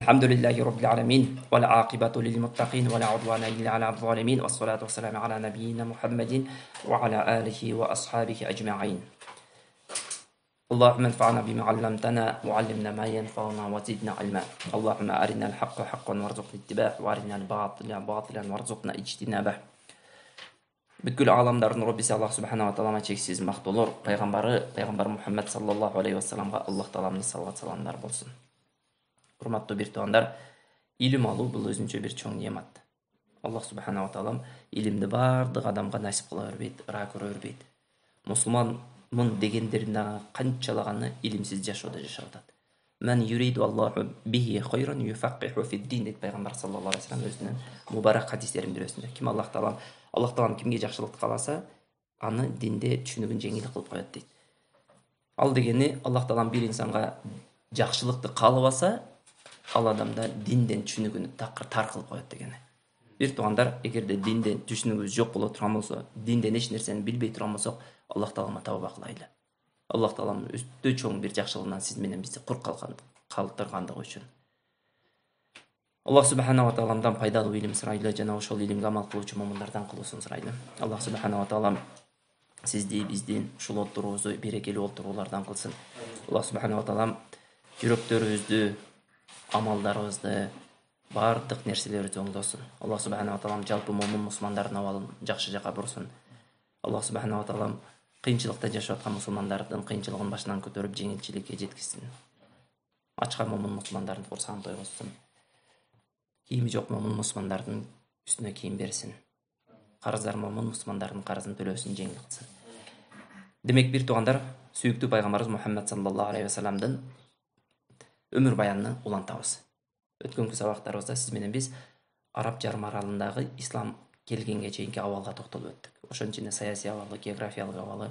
الحمد لله رب العالمين والعاقبة للمتقين ولا عدوان إلا على الظالمين والصلاة والسلام على نبينا محمد وعلى آله وأصحابه أجمعين. اللهم انفعنا بما علمتنا وعلمنا ما ينفعنا وزدنا علما. اللهم أرنا الحق حقا وارزقنا اتباعه وأرنا الباطل باطلا وارزقنا اجتنابه. Бүткүл аламдардын Роббиси Аллах субханала тааламга чексиз мактоолор, пайгамбар Мухаммад саллаллаху алейхи вассаламга Аллах тааламдын салават саламдар болсун. Урматтуу бир туугандар, илим алуу бул өзүнчө бир чоң неамат. Аллах субханала таалам илимди бардык адамга насип кыла бербейт, ыраа көрө бербейт. Мусулманмын дегендердин канчалаганы илимсиз жашоодо жашап атат. Мен юриду Аллаху бихи хайран юфақиху фид-дин дейт пайгамбар саллаллаху алейхи вассалам өзүнүн мубарак хадистеринин бирөөсүндө. Ким Аллах таалам кимге жакшылыкты кааласа, аны динде түшүнүгүн жеңил кылып коет дейт. Ал дегени Аллах таалам бир инсанга жакшылыкты каалабаса, ал адамда динден түшүнүгүн тар кылып коет дегени. Бир туугандар, эгерде динден түшүнүгүбүз жок боло турган болсо, динден эч нерсени билбей турган болсок, Аллах таалама тауба кылайлы. Аллах таалам өтө чоң бир жакшылыгынан сиз менен бизди кур калтыргандыгы үчүн. Аллах субханала тааламдан пайдалуу илим сурайлы жана ошол илимге амал кылуучу момундардан кылуусун сурайлы. Аллах субханала таалам сизди биздин ушул отурубузду берекелүү отуруулардан кылсын. Аллах субханала таалам жүрөктөрүбүздү, амалдарыбызды, бардык нерселерибизди оңдосун. Аллах субханала таалам жалпы мусулмандардын абалын жакшы жака бурсын. Аллах субханала таалам кыйынчылыкта жашап аткан мусулмандардын кыйынчылыгын башынан көтөрүп жеңилчиликке жеткизсин. Ачка мусулмандардын курсагын тойгузсын. Кийими жок мусулмандардын үстүнө кийим берсин. Карыздар мусулмандардын карызын төлөөсүн жеңил кылсын. Демек бир туугандар, сүйүктүү пайгамбарыбыз Мухаммад саллаллаху алейхи вассаламдын өмүр баянын улантабыз. Өткөнкү сабактарыбызда сиз менен биз Араб жарым аралындагы ислам келгенге чейинки абалга токтолуп өттүк. Ошонун ичинде саясий абалы, географиялык абалы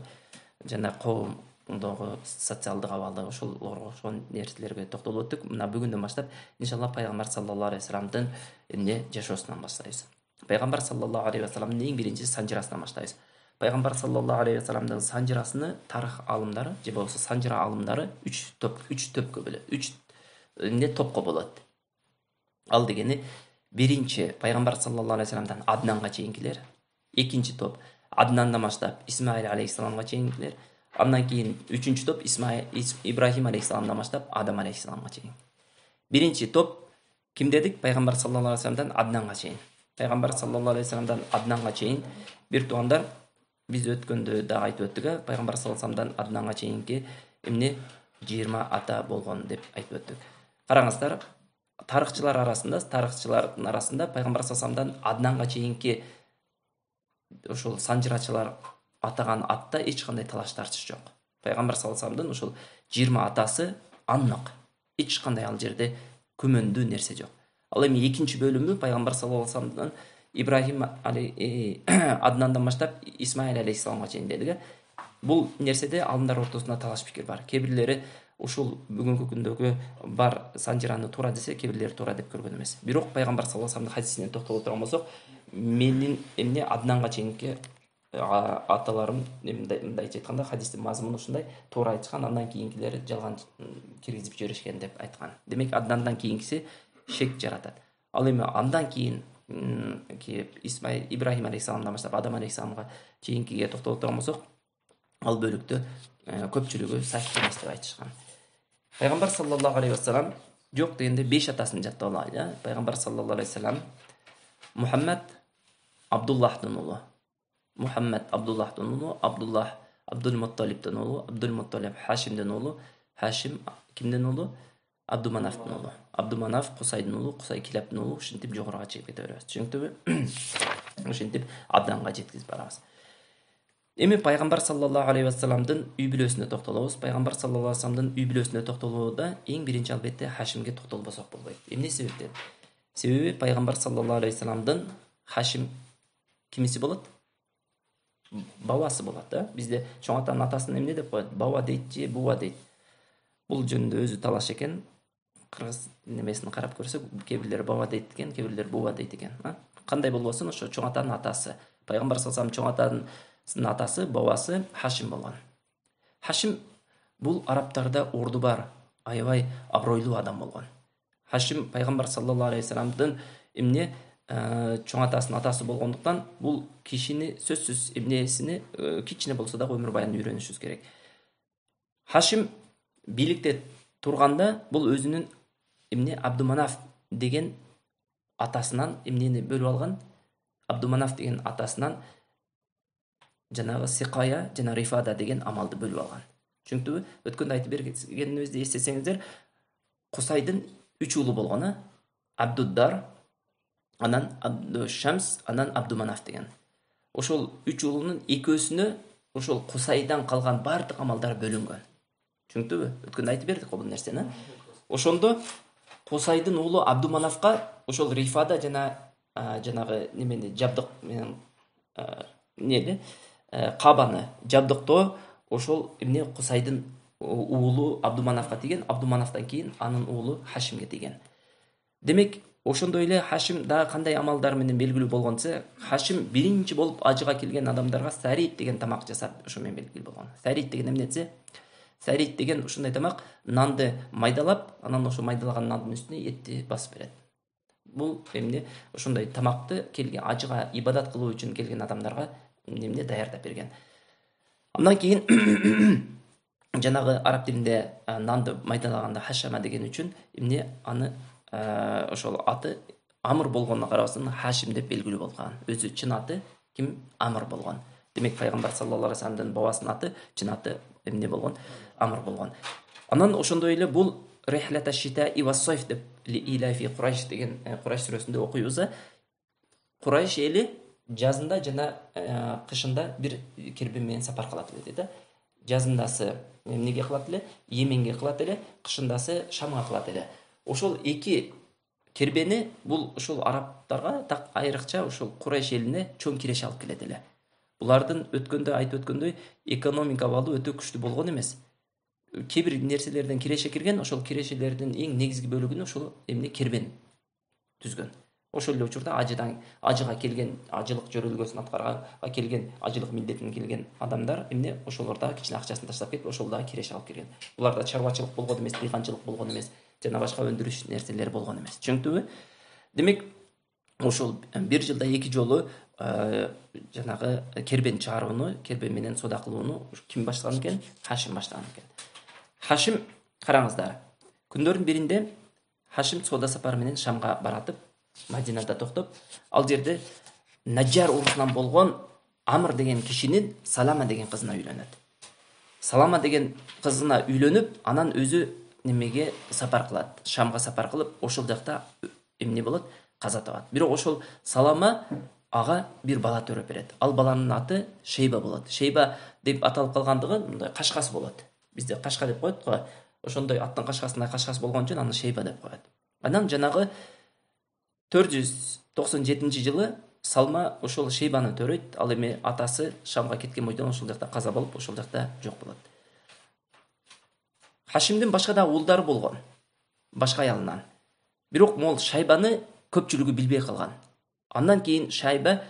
жана коомдогу социалдык абалы ошол нерселерге токтолуп өттүк. Мына бүгүндөн баштап иншалла пайгамбар саллаллаху алейхи вассаламдын жашоосунан баштайбыз. Пайгамбар саллаллаху алейхи вассаламдын эң биринчи санжырасынан баштайбыз. Пайгамбар саллаллаху алейхи вассаламдын санжырасыны тарых алымдары же болбосо санжыра алымдары 3 топко бөлөт. 3 топко болот. Ал дегени биринчи пайгамбар саллаллаху алейхи вассаламдан Аднанга чейинкилер, экинчи топ Аднандан баштап Исмаил алейхиссаламга чейинкилер, андан кийин үчүнчү топ Ибрахим алейхиссаламдан баштап Адам алейхиссаламга чейин. Биринчи топ ким дедик? Пайгамбар саллаллаху алейхи вассаламдан Аднанга чейин. Пайгамбар саллаллаху алейхи вассаламдан Аднанга чейин бир туугандар, биз өткөндө да айтып өттүк, пайгамбар саллаллаху алейхи вассаламдан Аднанга чейинки 20 ата болгон деп айтып өттүк. Караңыздар, тарыхчылардын арасында пайгамбар саллаллаху алейхи вассаламдан Аднанга чейинки ошол санжырачылар атаган атта эч кандай талаш тартыш жок. Пайгамбар саллаллаху алейхи вассаламдын ошол 20 атасы аннык. Эч кандай ал жерде күмөндүү нерсе жок. Ал эми экинчи бөлүмү пайгамбар саллаллаху алейхи вассаламдан Ибрахим Аднандан баштап Исмаил алейхиссаламга чейин дедик. Бул нерседе алымдар ортосунда талаш пикир бар. Кээ бирлери ушул бүгүнкү күндөгү бар санжыраны туура десе, кээ бирлери туура деп көргөн эмес. Бирок пайгамбар саллаллаху алейхи вассаламдын хадисине токтоло турган болсок, менин Аднанга чейинки аталарым мындайча айтканда хадистин мазмуну ушундай туура айткан, андан кийинкилери жалган киргизип жиберишкен деп айткан. Демек Аднандан кийинкиси шек жаратат. Ал эми андан кийин Ибрахим алейхиссаламдан баштап Адам алейхиссаламга чейинкиге токтоло турган болсок, ал бөлүктө көпчүлүгү сахих эмес деп айтышкан. Пайгамбар саллаллаху алейхи вассалам жок дегенде 5 атасын жаттап алайлы. Пайгамбар саллаллаху алейхи вассалам Мухаммад Абдуллахтын уулу, Мухаммад Абдуллахтын уулу, Абдуллах Абдул-Мутталибтин уулу, Абдул-Мутталиб Хашимдин уулу, Хашим кимдин уулу? Абдуманафтын уулу. Абдуманаф Кусайдын уулу, Кусай Килабтын уулу, ушинтип жогоруга чыгып кете беребиз. Түшүнүктүбү? Ушинтип Аднанга жеткизип барабыз. Эми пайгамбар саллаллаху алейхи вассаламдын үй бүлөсүнө токтолобуз. Пайгамбар саллаллаху алейхи вассаламдын үй бүлөсүнө токтолууда эң биринчи албетте Хашимге токтолбосок болбойт. Эмне себептен? Себеби пайгамбар саллаллаху алейхи вассаламдын Хашим кимиси болот? Бабасы болот, да? Бизде чоң атанын атасын эмне деп коет? Баба дейт же буба дейт. Бул жөнүндө өзү талаш экен. Кыргыз немесин карап көрсөк, кээ бирлери баба дейт экен, кээ бирлери буба дейт экен. Кандай болбосун, ошо чоң атанын атасы. Пайгамбар саллаллаху алейхи вассаламдын чоң атанын атасы, бабасы Хашим болгон. Хашим бул арабтарда орду бар, аябай абройлуу адам болгон. Хашим пайгамбар саллаллаху алейхи вассаламдын эмне чоң атасынын атасы болгондуктан бул кишини сөзсүз эмнесини кичине болсо дагы өмүр баянын үйрөнүшүбүз керек. Хашим бийликте турганда бул өзүнүн эмне Абдуманаф деген атасынан эмнени бөлүп алган. Абдуманаф деген атасынан жанагы Сикая жана Рифада деген амалды бөлүп алган. Түшүнүктүбү? Өткөндө айтып бергенибизди эстесеңиздер, Кусайдын 3 уулу болгон, Абдуддар, анан Абдушамс, анан Абдуманаф деген. Ошол 3 уулунун экөөсүнө ошол Кусайдан калган бардык амалдар бөлүнгөн. Түшүнүктүбү? Өткөндө айтып бердик бул нерсени. Ошондо Кусайдын уулу Абдуманафка ошол Рифада жана жанагы немени жабдык менен Кабаны жабдыктоо ошол эмне Кусайдын уулу Абдуманафка тиген, Абдуманафтан кийин анын уулу Хашимге тиген. Демек, ошондой эле Хашим дагы кандай амалдар менен белгилүү болгончо, Хашим биринчи болуп ажыга келген адамдарга сарит деген тамак жасап, ошо менен белгилүү болгон. Сарит деген эмнеси? Сарит деген ушундай тамак, нанды майдалап, анан ошо майдалаган нандын үстүнө этти басып берет. Бул эмне ошондой тамакты келген ажыга ибадат кылуу үчүн келген адамдарга эмне даярдап берген. Андан кийин жанагы араб тилинде нанды майдалаганда хашама деген үчүн эмне аны ошол аты Амр болгонуна карабастан Хашим деп белгилүү болгон. Өзү чын аты ким? Амр болгон. Демек пайгамбар саллаллаху алейхи вассаламдын бабасынын аты чын аты эмне болгон? Амр болгон. Анан ошондой эле бул Рихлата шита и вассайф деп Илафи Курайш деген Курайш сүрөсүндө окуйбуз. Курайш эли жазында жана кышында бир кербен менен сапар кылат эле дейт. Жазындасы эмнеге кылат эле? Йеменге кылат эле, кышындасы Шамга кылат эле. Ошол эки кербени бул ошол арабтарга так айрыкча ошол Курайш элине чоң киреше алып келет эле. Булардын өткөндө айтып өткөндөй экономика абалы өтө күчтүү болгон эмес. Кээ бир нерселерден киреше кирген, ошол кирешелердин эң негизги бөлүгүн ошол эмне кербен түзгөн. Ошол эле учурда ажыга келген, ажылык жөрөлгөсүн аткарганга келген, ажылык милдетине келген адамдар эмне ошолор дагы кичине акчасын таштап кетип, ошол дагы киреше алып келген. Буларда чарбачылык болгон эмес, дыйканчылык болгон эмес, жана башка өндүрүш нерселери болгон эмес. Түшүнүктүбү? Демек, ошол бир жылда 2 жолу жанагы кербен чыгарууну, кербен менен соода кылууну ким баштаган экен? Хашим баштаган экен. Хашим, караңыздар, күндөрдүн биринде Хашим соода сапары менен Шамга баратып, Мадинада токтоп, ал жерде Наджар урусунан болгон Амр деген кишинин Салама деген кызына үйлөнөт. Салама деген кызына үйлөнүп, анан өзү немеге сапар кылат, Шамга сапар кылып, ошол жакта эмне болот? Каза табат. Бирок ошол Салама ага бир бала төрөп берет. Ал баланын аты Шейба болот. Шейба деп аталып калгандыгы мындай кашкас болот. Бизде кашка деп коет го. Ошондой аттын кашкасындай кашкас болгон үчүн аны Шейба деп коет. Анан жанагы 497-жылы Салма ошол Шейбаны төрөйт. Ал эми атасы Шамга кеткен бойдон ошол жакта каза болуп, ошол жакта жок болот. Хашимдин башка да уулдары болгон. Башка аялынан. Бирок могул Шайбаны көпчүлүгү билбей калган. Андан кийин Шайба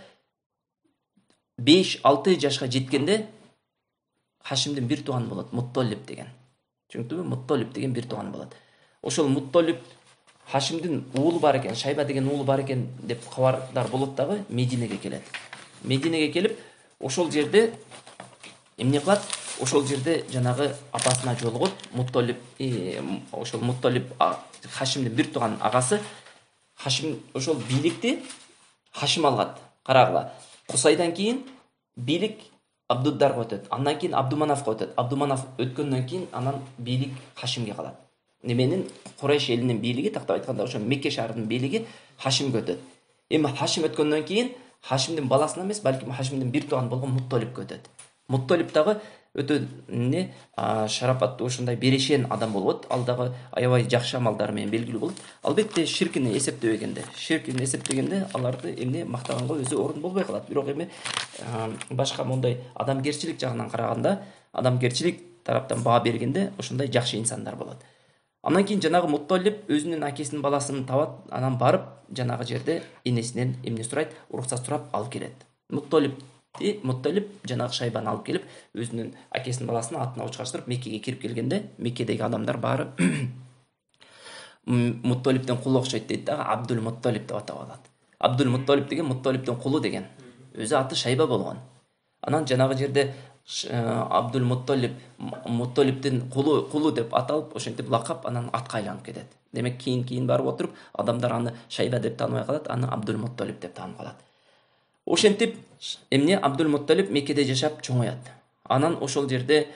5-6 жашка жеткенде Хашимдин бир тууганы болот, Мутталиб деген. Түшүнүктүбү? Мутталиб деген бир тууганы болот. Ошол Мутталиб Хашимдин уулу бар экен, Шайба деген уулу бар экен деп кабардар болот дагы Мединеге келет. Мединеге келип, ошол жерде эмне кылат? Ошол жерде жанагы апасына жолугуп, Мутталиб, ошол Мутталиб Хашимдин бир тууган агасы. Хашим ошол бийликти Хашим алгат. Карагыла. Кусайдан кийин бийлик Абдуддарга өтөт. Андан кийин Абдуманафка өтөт. Абдуманаф өткөндөн кийин анан бийлик Хашимге калат. Неменин Курайш элинин бийлиги, тактап айтканда, ошо Мекке шаарынын бийлиги Хашимге өтөт. Эми Хашим өткөндөн кийин Хашимдин баласына эмес, балким Хашимдин бир тууган болгон Мутталибке өтөт. Мутталиб дагы өтө шарапаттуу ушундай берешен адам болот. Ал дагы аябай жакшы амалдары менен белгилүү болот. Албетте ширкини эсептегенде аларды эмне мактаганга өзү орун болбой калат. Бирок эми башка мондай адамгерчилик жагынан караганда, адамгерчилик тараптан баа бергенде ошондой жакшы инсандар болот. Андан кийин жанагы Мутталиб өзүнүн акесинин баласын табат, анан барып жанагы жерде энесинен эмне сурайт? Уруксат сурап алып келет. Мутталиб жанагы Шайбаны алып келип, өзүнүн акесинин баласын атына учкаштырып Меккеге кирип келгенде, Меккедеги адамдар баары Мутталиптен кулу окшойт дейт дагы, Абдул Мутталип деп атап алат. Абдул Мутталип деген Мутталиптен кулу деген. Өзү аты Шайба болгон. Анан жанагы жерде Абдул Мутталип Мутталиптин кулу деп аталып, ошентип лакап анан атка айланып кетет. Демек кийин барып отуруп, адамдар аны Шайба деп тааныбай калат, аны Абдул Мутталип деп таанып калат. Ошентип эмне Абдул Мутталип Меккеде жашап чоңоят. Анан ошол жерде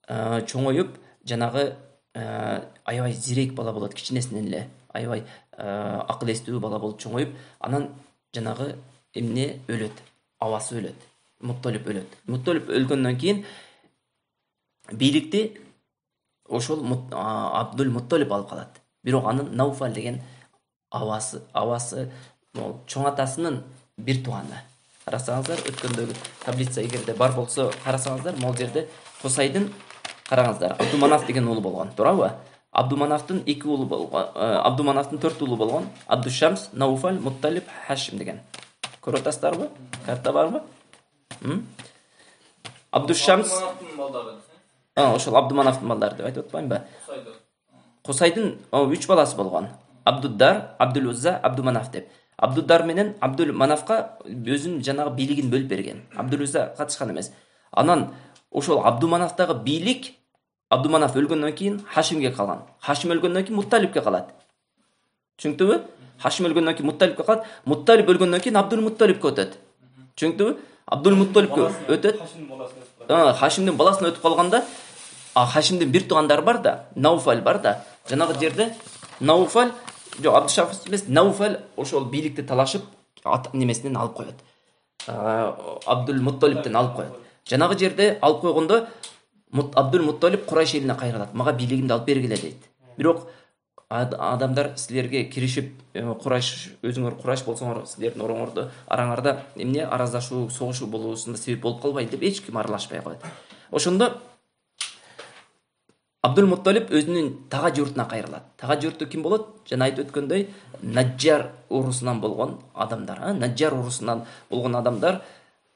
чоңоюп, жанагы аябай зирек бала болот, кичинесинен эле аябай акыл эстүү бала болуп чоңоюп, анан жанагы эмне өлөт, абасы өлөт, Мутталип өлөт. Мутталип өлгөндөн кийин бийликти ошол Абдул Мутталип алып калат. Бирок анын Науфал деген абасы чоң атасынын бир тууганы. Карасаңыздар, өткөндөгү таблица эгерде бар болсо карасаңыздар, могул жерде Кусайдын караңыздар, Абдуманаф деген уулу болгон, туурабы? Абдуманафтын 2 уулу болгон, Абдуманафтын 4 уулу болгон, Абдушамс, Науфал, Мутталип, Хашим деген. Көрүп атасыздарбы? Карта барбы? Абдушамс ошол Абдуманафтын балдары деп айтып атпаймынбы? Кусайдын 3 баласы болгон. Абдуддар, Абдул-Узза, Абдуманаф деп. Абдуддар менен Абдул-Манафка өзүнүн жанагы бийлигин бөлүп берген. Абдул-Узза катышкан эмес. Анан ошол Абдуманафтагы бийлик Абдуманаф өлгөндөн кийин Хашимге калган. Хашим өлгөндөн кийин Мутталипке калат. Түшүндүңбү? Хашим өлгөндөн кийин Мутталипке калат. Мутталип өлгөндөн кийин Абдул Мутталипке өтөт. Түшүндүңбү? Абдул Мутталипке өтөт. Хашимдин баласына өтүп калганда, Хашимдин бир туугандары бар да, Науфал бар да. Жанагы жерде Науфал, жок, Абдушамс эмес, Науфал ошол бийликти талашып, немесинен алып коет. Абдул Мутталиптен алып коет. Жанагы жерде алып койгондо Абдул Мутталип Курайш элине кайрылат. Мага бийлигимди алып бергиле дейт. Бирок адамдар силерге киришип, Курайш, өзүңөр Курайш болсоңор, силердин араңарда эмне араздашуу, согушуу болуусунда себеп болуп калбайт деп эч ким аралашпай коет. Ошондо Абдул Мутталип өзүнүн тага журтуна кайрылат. Тага журту ким болот? Жана айтып өткөндөй, Наджар урусунан болгон адамдар, Наджар урусунан болгон адамдар.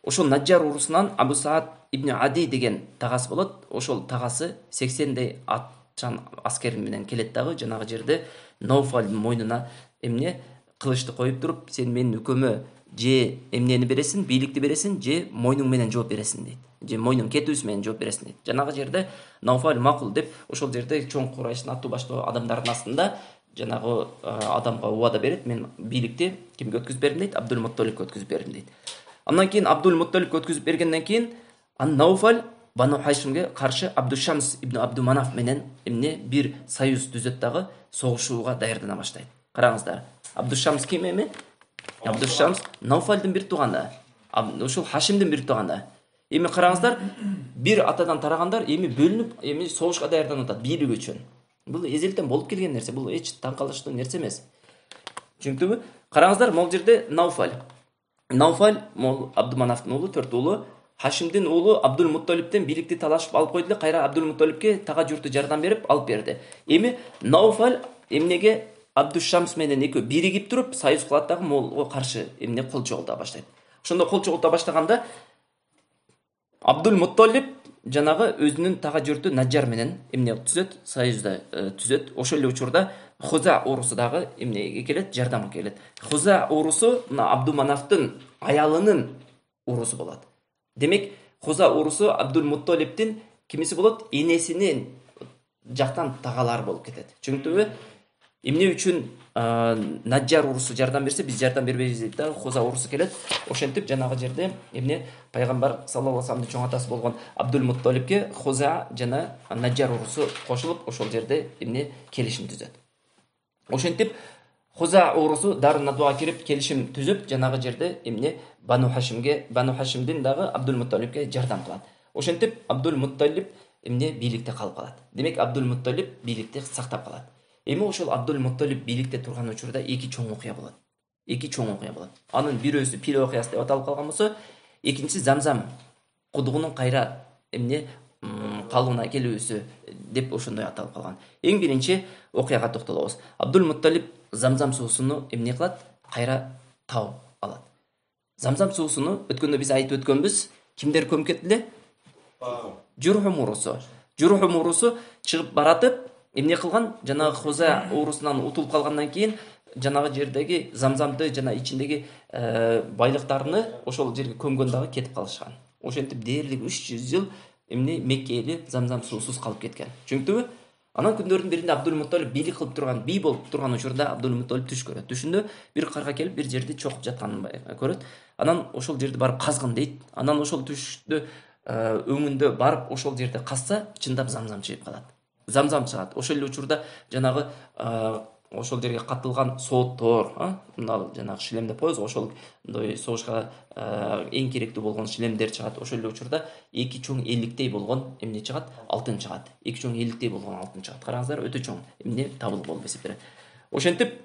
Ошол Наджар урусунан Абу Саад ибн Ади деген тагасы болот. Ошол тагасы 80дей атчан аскер менен келет дагы, жанагы жерде Науфалдын мойнуна эмне кылычты коюп туруп, сен менин үкөмө же эмнени бересиң, бийликти бересиң, же мойнуң менен жооп бересиң дейт. Же мойнуң кетүүсү менен жооп бересиң дейт. Жанагы жерде Науфал макул деп, ошол жерде чоң Курайштын аттуу баштоо адамдардын астында жанагы адамга убада берет, мен бийликти кимге өткүзүп бердим дейт, Абдул Мутталипке өткүзүп бердим дейт. Андан кийин Абдул Мутталипке өткүзүп бергенден кийин Науфал Бану Хашимге каршы Абдушамс ибн Абдуманаф менен эмне бир союз түзөт дагы, согушууга даярдана баштайт. Караңыздар. Абдушамс ким эми? Абдушамс Науфалдын бир тууганы. Ошол Хашимдин бир тууганы. Эми караңыздар, бир атадан тарагандар эми бөлүнүп, эми согушка даярданып атат бийлик үчүн. Бул эзелтен болуп келген нерсе, бул эч таң калыштуу нерсе эмес. Түшүндүңбү? Караңыздар, могул жерде Науфал могул Абдуманафтын уулу, 4 уулу, Хашимдин уулу Абдул Мутталиптен бийликти талашып алып койду, кайра Абдул Мутталипке тага журту жардам берип алып берди. Эми Науфал эмнеге Абдушамс менен экөө биригип туруп, союз кылат дагы, могулга каршы эмне кол чогулта баштайт. Ошондо кол чогулта баштаганда Абдул Мутталип жанагы өзүнүн тага журту Наджар менен эмне түзөт, союзда түзөт. Ошол эле учурда Хуза урусу дагы эмнеге келет, жардамга келет. Хуза урусу мына Абдуманафтын аялынын урусу болот. Демек, Хуза урусу Абдул Мутталиптин кимиси болот? Энесинин жактан тагалар болуп кетет. Түшүндүңбү? Эмне үчүн Наджар урусу жардам берсе, биз жардам бербейбиз дейт да, Хуза урусу келет. Ошентип жанагы жерде эмне пайгамбар саллаллаху алейхи вассаламдын чоң атасы болгон Абдул Мутталипке Хуза жана Наджар урусу кошулуп, ошол жерде эмне келишим түзөт. Ошентип Хуза урусу Дарун Надуга кирип келишим түзүп, жанагы жерде эмне Бану Хашимдин дагы Абдул Мутталипке жардам кылат. Ошентип Абдул Мутталип эмне бийликте калып калат. Демек Абдул Мутталип бийликти сактап калат. Эми ошол Абдул Мутталип бийликте турган учурда эки чоң окуя болот. Анын бирөөсү Пир окуясы деп аталып калган болсо, экинчиси Замзам кудугунун кайра эмне калыбына келүүсү деп ошондой аталып калган. Эң биринчи окуяга токтолобуз. Абдул Мутталип Замзам суусуну эмне кылат? Кайра тауып алат. Замзам суусуну өткөндө биз айтып өткөнбүз. Кимдер көмүп кетти эле? Журхум урусу чыгып баратып, эмне кылган, жанагы Хуза уурусунан утулуп калгандан кийин жанагы жердеги Замзамды жана ичиндеги байлыктарны ошол жерге көмгөн дагы кетип калышкан. Ошентип дээрлик 300 жыл эмне Мекке эли Замзам суусуз калып кеткен. Түшүндүңбү? Анан күндөрдүн биринде Абдул-Мутталип бийлик кылып турган, бий болуп турган учурда Абдул-Мутталип түш көрөт. Түшүндө бир карга келип бир жерди чокуп жатканын көрөт. Анан ошол жерди барып казгын дейт. Анан ошол түштү өңүндө барып ошол жерде казса, чындап Замзам чыгып калат. Замзам чыгат. Ошол эле учурда жанагы ошол жерге катылган сооттор, мына жанагы шлем деп коебуз, ошолдой согушка эң керектүү болгон шлемдер чыгат. Ошол эле учурда эки чоң элликтей болгон эмне чыгат? Алтын чыгат. Эки чоң элликтей болгон алтын чыгат. Караңыздар, өтө чоң эмне табылып болуп эсептелет. Ошентип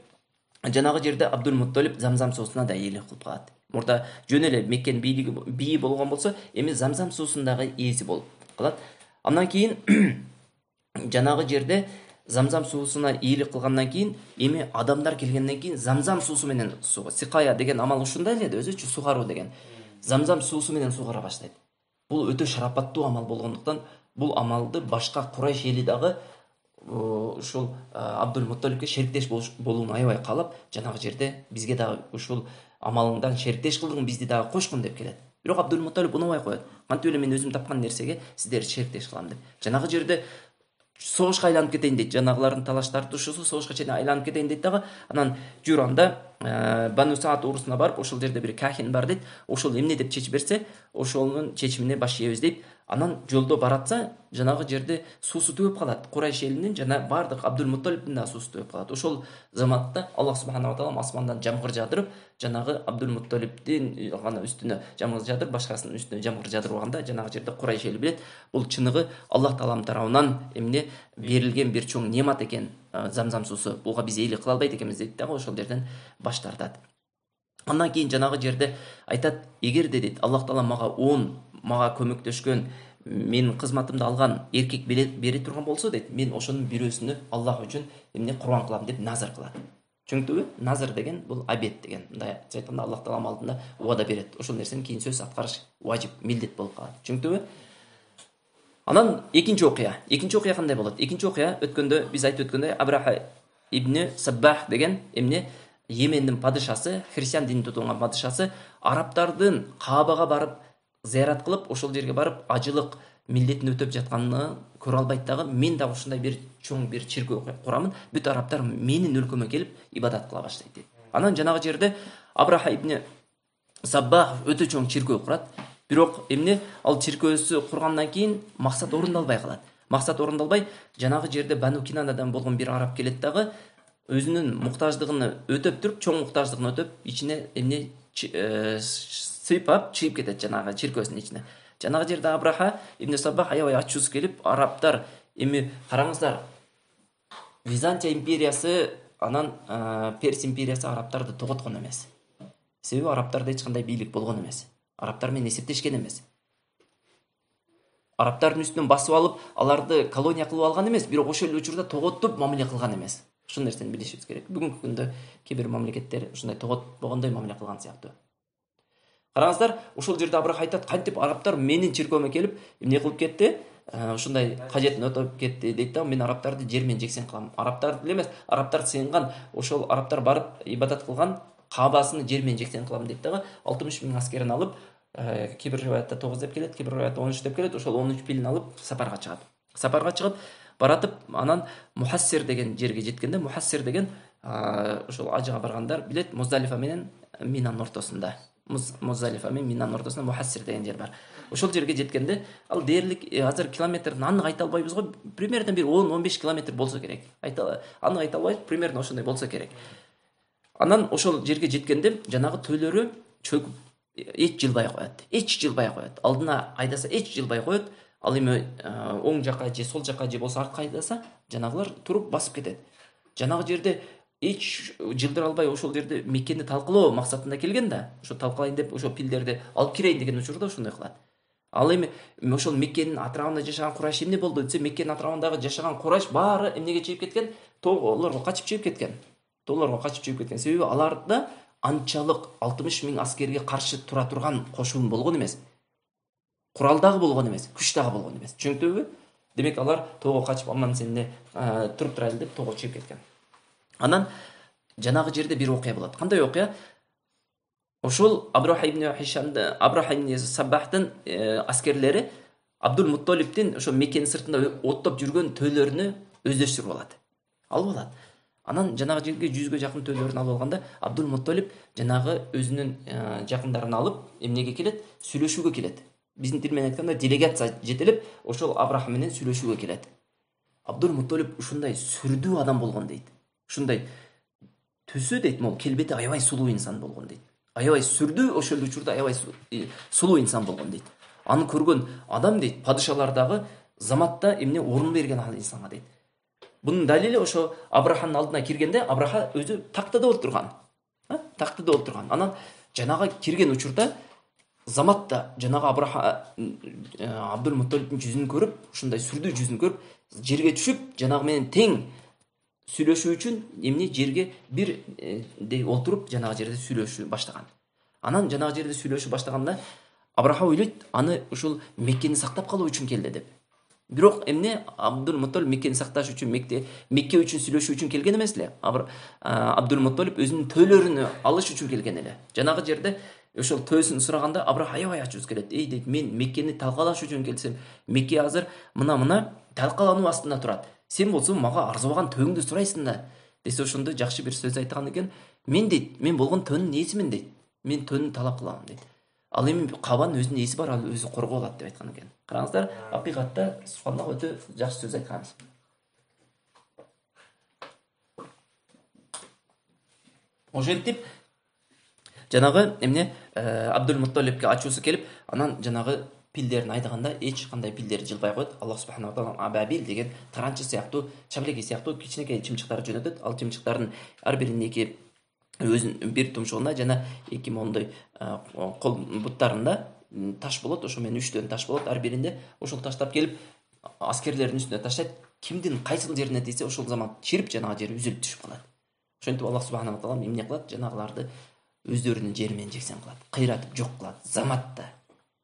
жанагы жерде Абдул-Мутталип Замзам суусуна да ээлик кылып калат. Мурда жөн эле Меккенин бийи болгон болсо, эми Замзам суусундагы ээси болуп калат. Андан кийин жанагы жерде Замзам суусуна ээлик кылгандан кийин эми адамдар келгенден кийин Замзам суусу менен сикая деген амал ушундай эле да, өзүчө сугаруу деген. Замзам суусу менен сугара баштайт. Бул өтө шарапаттуу амал болгондуктан бул амалды башка Курайш эли дагы ушул Абдул-Мутталипке шериктеш болууну аябай каалап, жанагы жерде бизге дагы ушул амалыңдан шериктеш кылдың, бизди дагы кошкун деп келет. Бирок Абдул-Мутталип унабай коет. Кантип эле мен өзүм тапкан нерсеге сиздерди шериктеш кылам деп. Жанагы жерде согушка айланып кетейин дейт. Жанагылардын талаш тартышуусу согушка чейин айланып кетейин дейт дагы. Анан жүр анда Бану Саад уурусуна барып, ошол жерде бир кахин бар дейт. Ошол эмне деп чечип берсе, ошонун чечимине баш ийебиз дейт. Анан жолдо баратса, жанагы жерде суусу түгөп калат. Курайш элинин жана бардык Абдул-Мутталиптин да суусу түгөп калат. Ошол заматта Аллах субханала таала асмандан жамгыр жаадырып, жанагы Абдул-Мутталиптин гана үстүнө жамгыр жаадырып, башкасынын үстүнө жамгыр жаадырганда, жанагы жерде Курайш эли билет, бул чыныгы Аллах тааланын тарабынан эмне берилген бир чоң немат экен Замзам суусу. Буга биз ээлик кыла албайт экенбиз дейт дагы, ошол жерден баш тартат. Андан кийин жанагы жерде айтат, эгерде дейт Аллах таала мага көмөктөшкөн, менин кызматымды алган эркек бере турган болсо дейт, мен ошонун бирөөсүнү Аллах үчүн эмне курбан кылам деп назар кылат. Түшүндүңбү? Назар деген бул абет деген. Мындайча айтканда Аллах таалам алдында убада берет. Ошол нерсени кийин сөз аткарыш важип, милдет болуп калат. Түшүндүңбү? Анан экинчи окуя кандай болот? Экинчи окуя өткөндө биз айтып өткөндөй Абраха ибн Саббах деген эмне Йемендин падышасы, христиан динин тутунган падышасы араптардын Каабага барып зыярат кылып, ошол жерге барып ажылык милдетин өтөп жатканын көрө албайт дагы. Мен дагы ушундай бир чоң бир чиркөө курамын. Бүт араптар менин өлкөмө келип ибадат кыла баштайт дейт. Анан жанагы жерде Абраха ибн Саббах өтө чоң чиркөө курат. Бирок эмне ал чиркөөсү кургандан кийин максат орундалбай калат. Максат орундалбай, жанагы жерде Бану Кинанадан болгон бир араб келет дагы өзүнүн муктаждыгын өтөп туруп, чоң муктаждыгын өтөп, ичине эмне сыйпап чыгып кетет жанагы чиркөөсүнүн ичине. Жанагы жерде Абраха ибн Саббах аябай ачуусу келип, араптар эми караңыздар, Византия империясы анан Перс империясы араптарды тоготкон эмес. Себеби араптарда эч кандай бийлик болгон эмес. Араптар менен эсептешкен эмес. Араптардын үстүнөн басып алып, аларды колония кылып алган эмес, бирок ошол эле учурда тоготтуп мамиле кылган эмес. Ушул нерсени билишибиз керек. Бүгүнкү күндө кээ бир мамлекеттер ушундай тоготпогондой мамиле кылган сыяктуу. Караңыздар, ошол жерде Абраха айтат, кантип араптар менин чиркөөмө келип, эмне кылып кетти? Ушундай кажетін өтөп кетти дейт да, мен араптарды жер менен жексен кылам. Араптар эле эмес, араптар сыйынган, ошол араптар барып ибадат кылган Каабасын жер менен жексен кылам дейт дагы. 60 000 аскерин алып, кээ бир риваятта 9 деп келет, кээ бир риваятта 13 деп келет, ошол 13 пилин алып сапарга чыгат. Сапарга чыгып баратып, анан Мухассир деген жерге жеткенде, Мухассир деген ошол ажыга баргандар билет, Муздалифа менен Минанын ортосунда. Муздалифа менен Минанын ортосунда Мухассир деген жер бар. Ошол жерге жеткенде, ал дээрлик азыр километрин анык айта албайбыз го, примерно бир 10-15 километр болсо керек. Анык айта албайбыз, примерно ошондой болсо керек. Анан ошол жерге жеткенде жанагы төөлөрү чөгүп эч жылбай коет. Алдына айдаса эч жылбай коет. Ал эми оң жака же сол жака же болсо артка айдаса, жанагылар туруп басып кетет. Жанагы жерде эч жылдыра албай ошол жерде Меккени талкалоо максатында келген да, ошо талкалайын деп ошо пилдерди алып кирейин деген учурда ошондой кылат. Ал эми ошол Меккенин атырабында жашаган Курайш эмне болду десе, Меккенин атырабындагы жашаган Курайш баары эмнеге чыгып кеткен? Тоолорго качып чыгып кеткен. Себеби аларда анчалык 60 000 аскерге каршы тура турган кошун болгон эмес. Курал дагы болгон эмес, күч дагы болгон эмес. Түшүндүңбү? Демек алар тоого качып аман сенне туруп турайлы деп тоого чыгып кеткен. Анан жанагы жерде бир окуя болот. Кандай окуя? Ошол Абраха ибн Саббахтын аскерлери Абдул Мутталибтин ошо Меккенин сыртында оттоп жүргөн төөлөрүнү өздөштүрүп алат. Алып алат. Анан жанагы жерге 100гө жакын төөлөрүн алып алганда Абдул Мутталиб жанагы өзүнүн жакындарын алып эмнеге келет? Сүйлөшүүгө келет. Биздин тил менен айтканда делегация жетелеп, ошол Абраха менен сүйлөшүүгө келет. Абдул Мутталиб ушундай сүрдүү адам болгон дейт. Ушундай төсү дейт, могу келбети аябай сулуу инсан болгон дейт. Аябай сүрдүү, ошол учурда аябай сулуу инсан болгон дейт. Аны көргөн адам дейт, падышалардагы заматта эмне орун берген ал инсанга дейт. Бунун далили ошо Абраханын алдына киргенде Абраха өзү тактада отурган. Тактада отурган. Анан жанагы кирген учурда заматта жанагы Абраха Абдул Мутталибтин жүзүн көрүп, ушундай сүрдүү жүзүн көрүп, жерге түшүп, жанагы менен тең сүйлөшүү үчүн эмне жерге бирдей отуруп жанагы жерде сүйлөшүү баштаган. Анан жанагы жерде сүйлөшүү баштаганда Абраха ойлойт, аны ушул Меккени сактап калуу үчүн келди деп. Бирок эмне Абдул Мутталиб Меккени сакташ үчүн, Мекке үчүн сүйлөшүү үчүн келген эмес эле. Абдул Мутталиб өзүнүн төөлөрүнү алыш үчүн келген эле. Жанагы жерде ошол төөсүн сураганда Абраха аябай ачуусу келет. Эй дейт, мен Меккени талкалаш үчүн келсем, Мекке азыр мына талкалануу астында турат. Сен болсоң мага арзыбаган төөңдү сурайсың да. Десе ошондо жакшы бир сөз айткан экен. Мен болгон төөнүн ээсимин дейт. Мен төөнүн талап кылам дейт. Ал эми кабанын өзүнүн ээси бар, ал өзү коргоо алат деп айткан экен. Караңыздар, акыйкатта субханалла өтө жакшы сөз айткан. Ошентип жанагы эмне Абдул Мутталибке ачуусу келип, анан жанагы пилдерин айдаганда эч кандай пилдер жылбай коет. Аллах субханалла таала абабил деген таранчы сыяктуу, чаблеке сыяктуу кичинекей чымчыктар жөнөтөт. Ал чымчыктардын ар биринин эки өзүнүн бир тумшугунда жана эки моундай кол буттарында таш болот. Ошо менен 3төн таш болот. Ар биринде ошол таштап келип аскерлердин үстүнө таштайт. Кимдин кайсыл жерине тийсе ошол замат чирип жанагы жери үзүлүп түшүп калат. Ошентип Аллах субханалла таала эмне кылат? Жанагыларды өздөрүнүн жери менен жексен кылат. Кыйратып жок кылат. Заматта.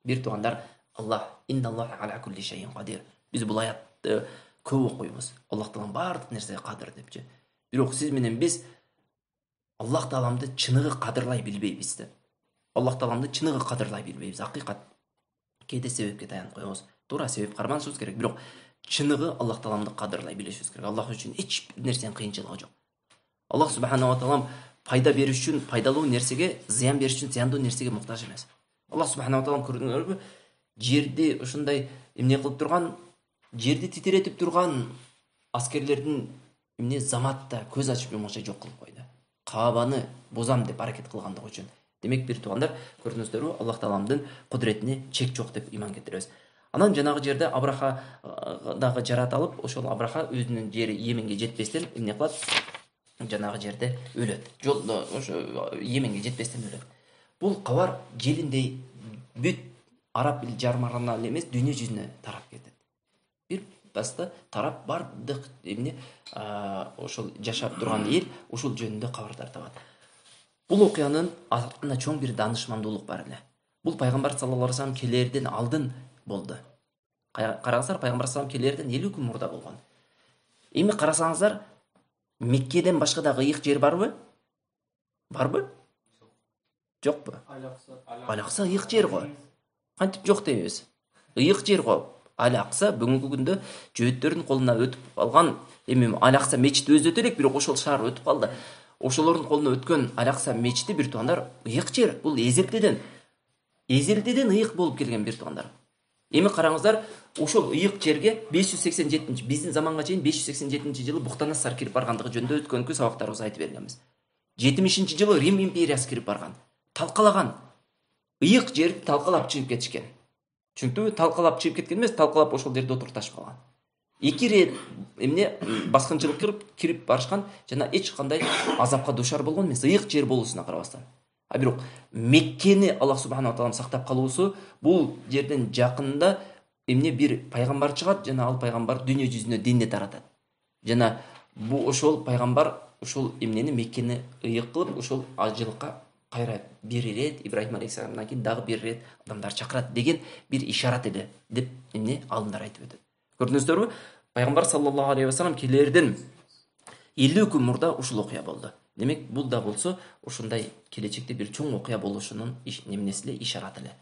Бир туугандар, Аллах инналлаха ала кулли шайин кадир. Биз бул аятты көп окуйбуз. Аллах таалам баардык нерсеге кадыр депчи. Бирок сиз менен биз Аллах тааламды чыныгы кадырлай билбейбиз да. Аллах тааламды чыныгы кадырлай билбейбиз. Акыйкат. Кээде себепке таянып коебуз. Туура себеп карманышыбыз керек, бирок чыныгы Аллах тааламды кадырлай билишибиз керек. Аллах үчүн эч нерсенин кыйынчылыгы жок. Аллах субханалла таалам пайда бериш үчүн пайдалуу нерсеге, зыян бериш үчүн зыяндуу нерсеге муктаж эмес. Аллах субханалла таалам көрдүңөрбү? Жерди ушундай эмне кылып турган, жерди титиретип турган аскерлердин эмне заматта көз ачып жумганча жок кылып койду. Каабаны бузам деп аракет кылгандыгы үчүн. Демек бир туугандар, көрдүңүздөрбү, Аллах тааламдын кудуретине чек жок деп иман келтиребиз. Анан жанагы жерде Абраха дагы жарат алып, ошол Абраха өзүнүн жери Йеменге жетпестен эмне кылат? Жанагы жерде өлөт. Жолдо ошо Йеменге жетпестен өлөт. Бул кабар желиндей бүт араб жармарына эле эмес, дүйнө жүзүнө тарап кетет. Бир баста тарап бардык эмне ошол жашап турган эл ушул жөнүндө кабардар табат. Бул окуянын артында чоң бир даанышмандуулук бар эле. Бул пайгамбар саллаллаху алейхи вассалам келерден алдын болду. Караңыздар, пайгамбар саллаллаху алейхи вассалам келерден 50 күн мурда болгон. Эми карасаңыздар, Меккеден башка дагы ыйык жер барбы? Барбы? Жокпу? Алакса ыйык жер го. Кантип жок дейбиз? Ыйык жер го. Алакса бүгүнкү күндө жөөттөрдүн колуна өтүп алган, эми Алакса мечити өзү өтө элек, бирок ошол шаар өтүп калды. Ошолордун колуна өткөн Алакса мечити бир туугандар ыйык жер. Бул эзелтеден ыйык болуп келген бир туугандар. Эми караңыздар, ошол ыйык жерге 587, биздин заманга чейин 587-жылы Буктанассар кирип баргандыгы жөнүндө өткөнкү сабактарыбызда айтып бергенбиз. 70-жылы Рим империясы кирип барган, талкалаган. Ыйык жерди талкалап чыгып кетишкен. Чүнктүбү? Талкалап чыгып кеткен эмес, талкалап ошол жерде отурташып калган. 2 рет эмне баскынчылык кирип барышкан жана эч кандай азапка душар болгон эмес, ыйык жер болуусуна карабастан. А бирок Меккени Аллах субханалла таалам сактап калуусу, бул жерден жакында эмне бир пайгамбар чыгат, жана ал пайгамбар дүйнө жүзүнө динди таратат. Жана бул ошол пайгамбар ошол эмнени Меккени ыйык кылып, ошол ажылыкка кайра бир рет Ибрахим алейхиссаламдан кийин дагы бир рет адамдар чакырат деген бир ишарат эле деп эмне алымдар айтып өтөт. Көрдүңүздөрбү? Пайгамбар саллаллаху алейхи вассалам келерден 50 күн мурда ушул окуя болду. Демек, бул да болсо ушундай келечекте бир чоң окуя болушунун немеси эле, ишараты эле.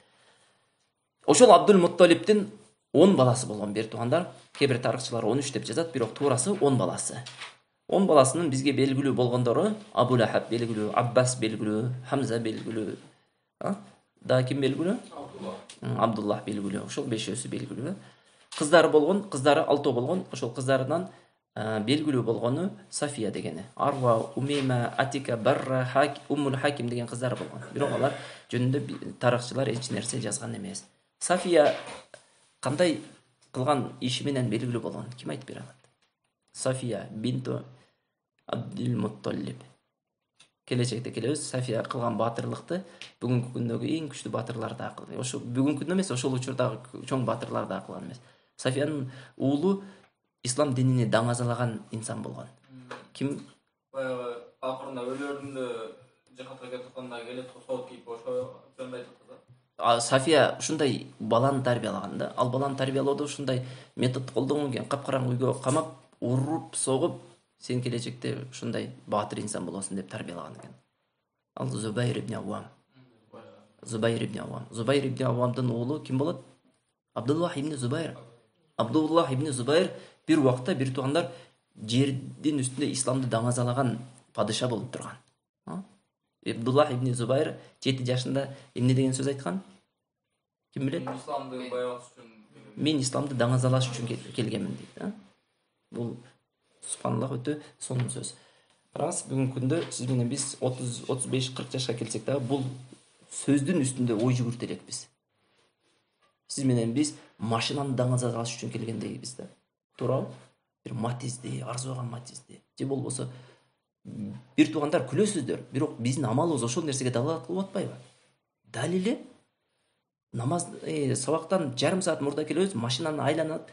Ошол Абдул Мутталиптин 10 баласы болгон, бир туугандар. Кээ бир тарыхчылар 13 деп жазат, бирок туурасы 10 баласы. 10 баласынын бизге белгилүү болгондору Абу Лахаб белгилүү, Аббас белгилүү, Хамза белгилүү. Да ким белгилүү? Абдуллах белгилүү. Ошол бешөөсү белгилүү. Кыздары болгон, кыздары 6 болгон. Ошол кыздарынан белгилүү болгону Сафия дегени. Арва, Умейма, Атика, Барра, Уммул Хаким деген кыздары болгон. Бирок алар жөнүндө тарыхчылар эч нерсе жазган эмес. Сафия кандай кылган иши менен белгилүү болгон? Ким айтып бере алат? Сафия бинту Абдул Мутталиб. Келечекте келебиз. Сафия кылган батырлыкты бүгүнкү күндөгү эң күчтүү батырлар да кылды. Ошо бүгүнкү күндө эмес, ошол учурдагы чоң батырлар да кылган эмес. Сафиянын уулу ислам динини даңазалаган инсан болгон. Ким? Баягы акырында өлөрүндө жихадка кетип атканда келет соот кийип ошо жөнүндө айтып атат. Сафия ушундай баланы тарбиялаган да. Ал баланы тарбиялоодо ушундай метод колдонгон экен. Капкараңгы үйгө камап, уруп, согуп, сен келечекте ушундай баатыр инсан болосуң деп тарбиялаган экен. Ал Зубайр ибн Аввам. Зубайр ибн Аввам. Зубайр ибн Аввамдын уулу ким болот? Абдуллах ибн Зубайр. Абдуллах ибн Зубайр бир убакта, бир туугандар, жердин үстүндө исламды даңазалаган падыша болуп турган. Абдуллах ибн Зубайр 7 жашында эмне деген сөз айткан? Ким билет? Исламды баягыс үчүн. Мен исламды даңазалаш үчүн келгенмин дейт. Бул субханаллах өтө сонун сөз. Караңыз, бүгүнкү күндө сиз менен биз 30, 35, 40 жашка келсек дагы бул сөздүн үстүндө ой жүгүртө элекпиз. Сиз менен биз машинаны даңазалаш үчүн келгендейбиз да. Туурабы? Бир Матизди, арзуган Матизди. Же болбосо бир туугандар күлөсүздөр, бирок биздин амалыбыз ошол нерсеге далалат кылып атпайбы? Дал эле намаз сабактан жарым саат мурда келебиз, машинаны айланат,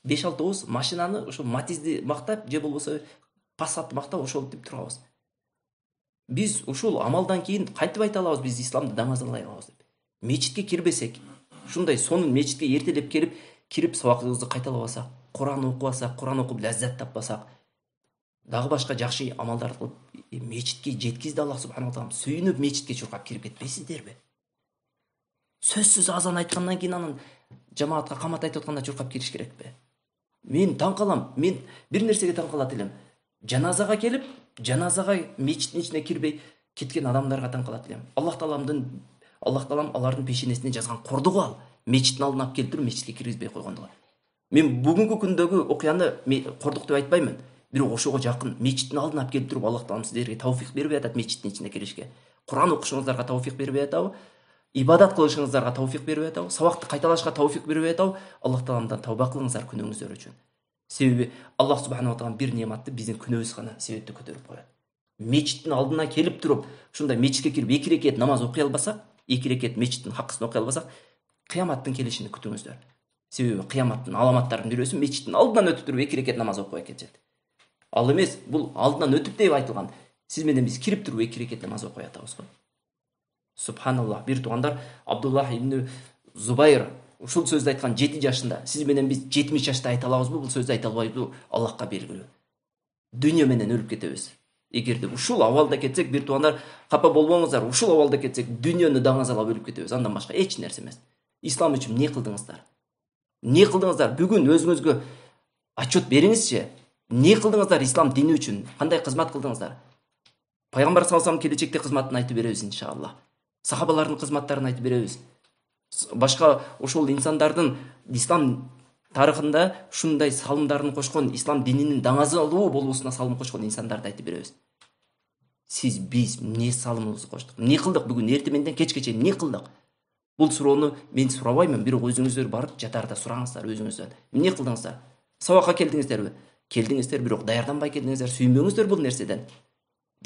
5-6 машинаны ошо Матизди мактап, же болбосо Пассатты мактап ошол деп турабыз. Биз ушул амалдан кийин кантип айта алабыз биз исламды даңазалай алабыз деп? Мечитке кирбесек, ушундай сонун мечитке эртелеп кирип сабагыбызды кайталабасак, Куран окубасак, Куран окуп лаззат таппасак, дагы башка жакшы амалдар кылып мечитке жеткизди Аллах субханаху ва таала, сүйүнүп мечитке чуркап кирип кетпейсиздерби? Сөзсүз азан айткандан кийин анан жамаатка камат айтып атканда чуркап кириш керекпи? Мен таң калам, мен бир нерсеге таң калат элем. Жаназага келип, жаназага мечиттин ичине кирбей кеткен адамдарга таң калат элем. Аллах таалам алардын пешенесине жазган кордугу ал. Мечиттин алдына алып келип туруп мечитке киргизбей койгондугу. Мен бүгүнкү күндөгү окуяны кордук деп айтпаймын. Бирок ошого жакын мечиттин алдына алып келип туруп Аллах таалам сиздерге тауфик бербей атат мечиттин ичине киришке. Куран окушуңуздарга тауфик бербей атабы? Ибадат кылышыңыздарга тауфик бербей атабы? Сабакты кайталашка тауфик бербей атабы? Аллах тааламдан тауба кылыңыздар күнөөңүздөр үчүн. Себеби Аллах субханаху ва таала бир неаматты биздин күнөөбүз гана себептүү көтөрүп коет. Мечиттин алдына келип туруп, ушундай мечитке кирип 2 рекет намаз окуй албасак, 2 рекет мечиттин хаккысын окуй албасак, кыяматтын келишини күтүңүздөр. Себеби кыяматтын аламаттарынын бирөөсү мечиттин алдынан өтүп туруп 2 рекет намаз окуп кетет. Ал эмес, бул алдынан өтүп деп айтылган. Сиз менен биз кирип туруп 2 рекет намаз окуй атабыз го. Субханаллах, бир туугандар Абдуллах ибн Зубайр ушул сөздү айткан 7 жашында. Сиз менен биз 70 жашта айта алабызбы? Бул сөздү айта албайбызбы? Аллахка белгилүү. Дүйнө менен өлүп кетебиз. Эгерде ушул абалда кетсек, бир туугандар капа болбоңуздар, ушул абалда кетсек, дүйнөнү даңазалап өлүп кетебиз. Андан башка эч нерсе эмес. Ислам үчүн эмне кылдыңыздар? Эмне кылдыңыздар? Бүгүн өзүңүзгө отчет бериңизчи. Эмне кылдыңыздар ислам дини үчүн? Кандай кызмат кылдыңыздар? Пайгамбар саллаллаху алейхи вассалам келечекте кызматын айтып беребиз иншаллах. Сахабалардын кызматтарын айтып беребиз. Башка ошол инсандардын ислам тарыхында ушундай салымдарын кошкон, ислам дининин даңазалуу болуусуна салым кошкон инсандарды айтып беребиз. Сиз биз эмне салымыбызды коштук? Эмне кылдык бүгүн эртеменден кечке чейин эмне кылдык? Бул суроону мен сурабаймын, бирок өзүңүздөр барып жатарда сураңыздар өзүңүздөн. Эмне кылдыңыздар? Сабакка келдиңиздерби? Келдиңиздер, бирок даярданбай келдиңиздер. Сүйүнбөңүздөр бул нерседен.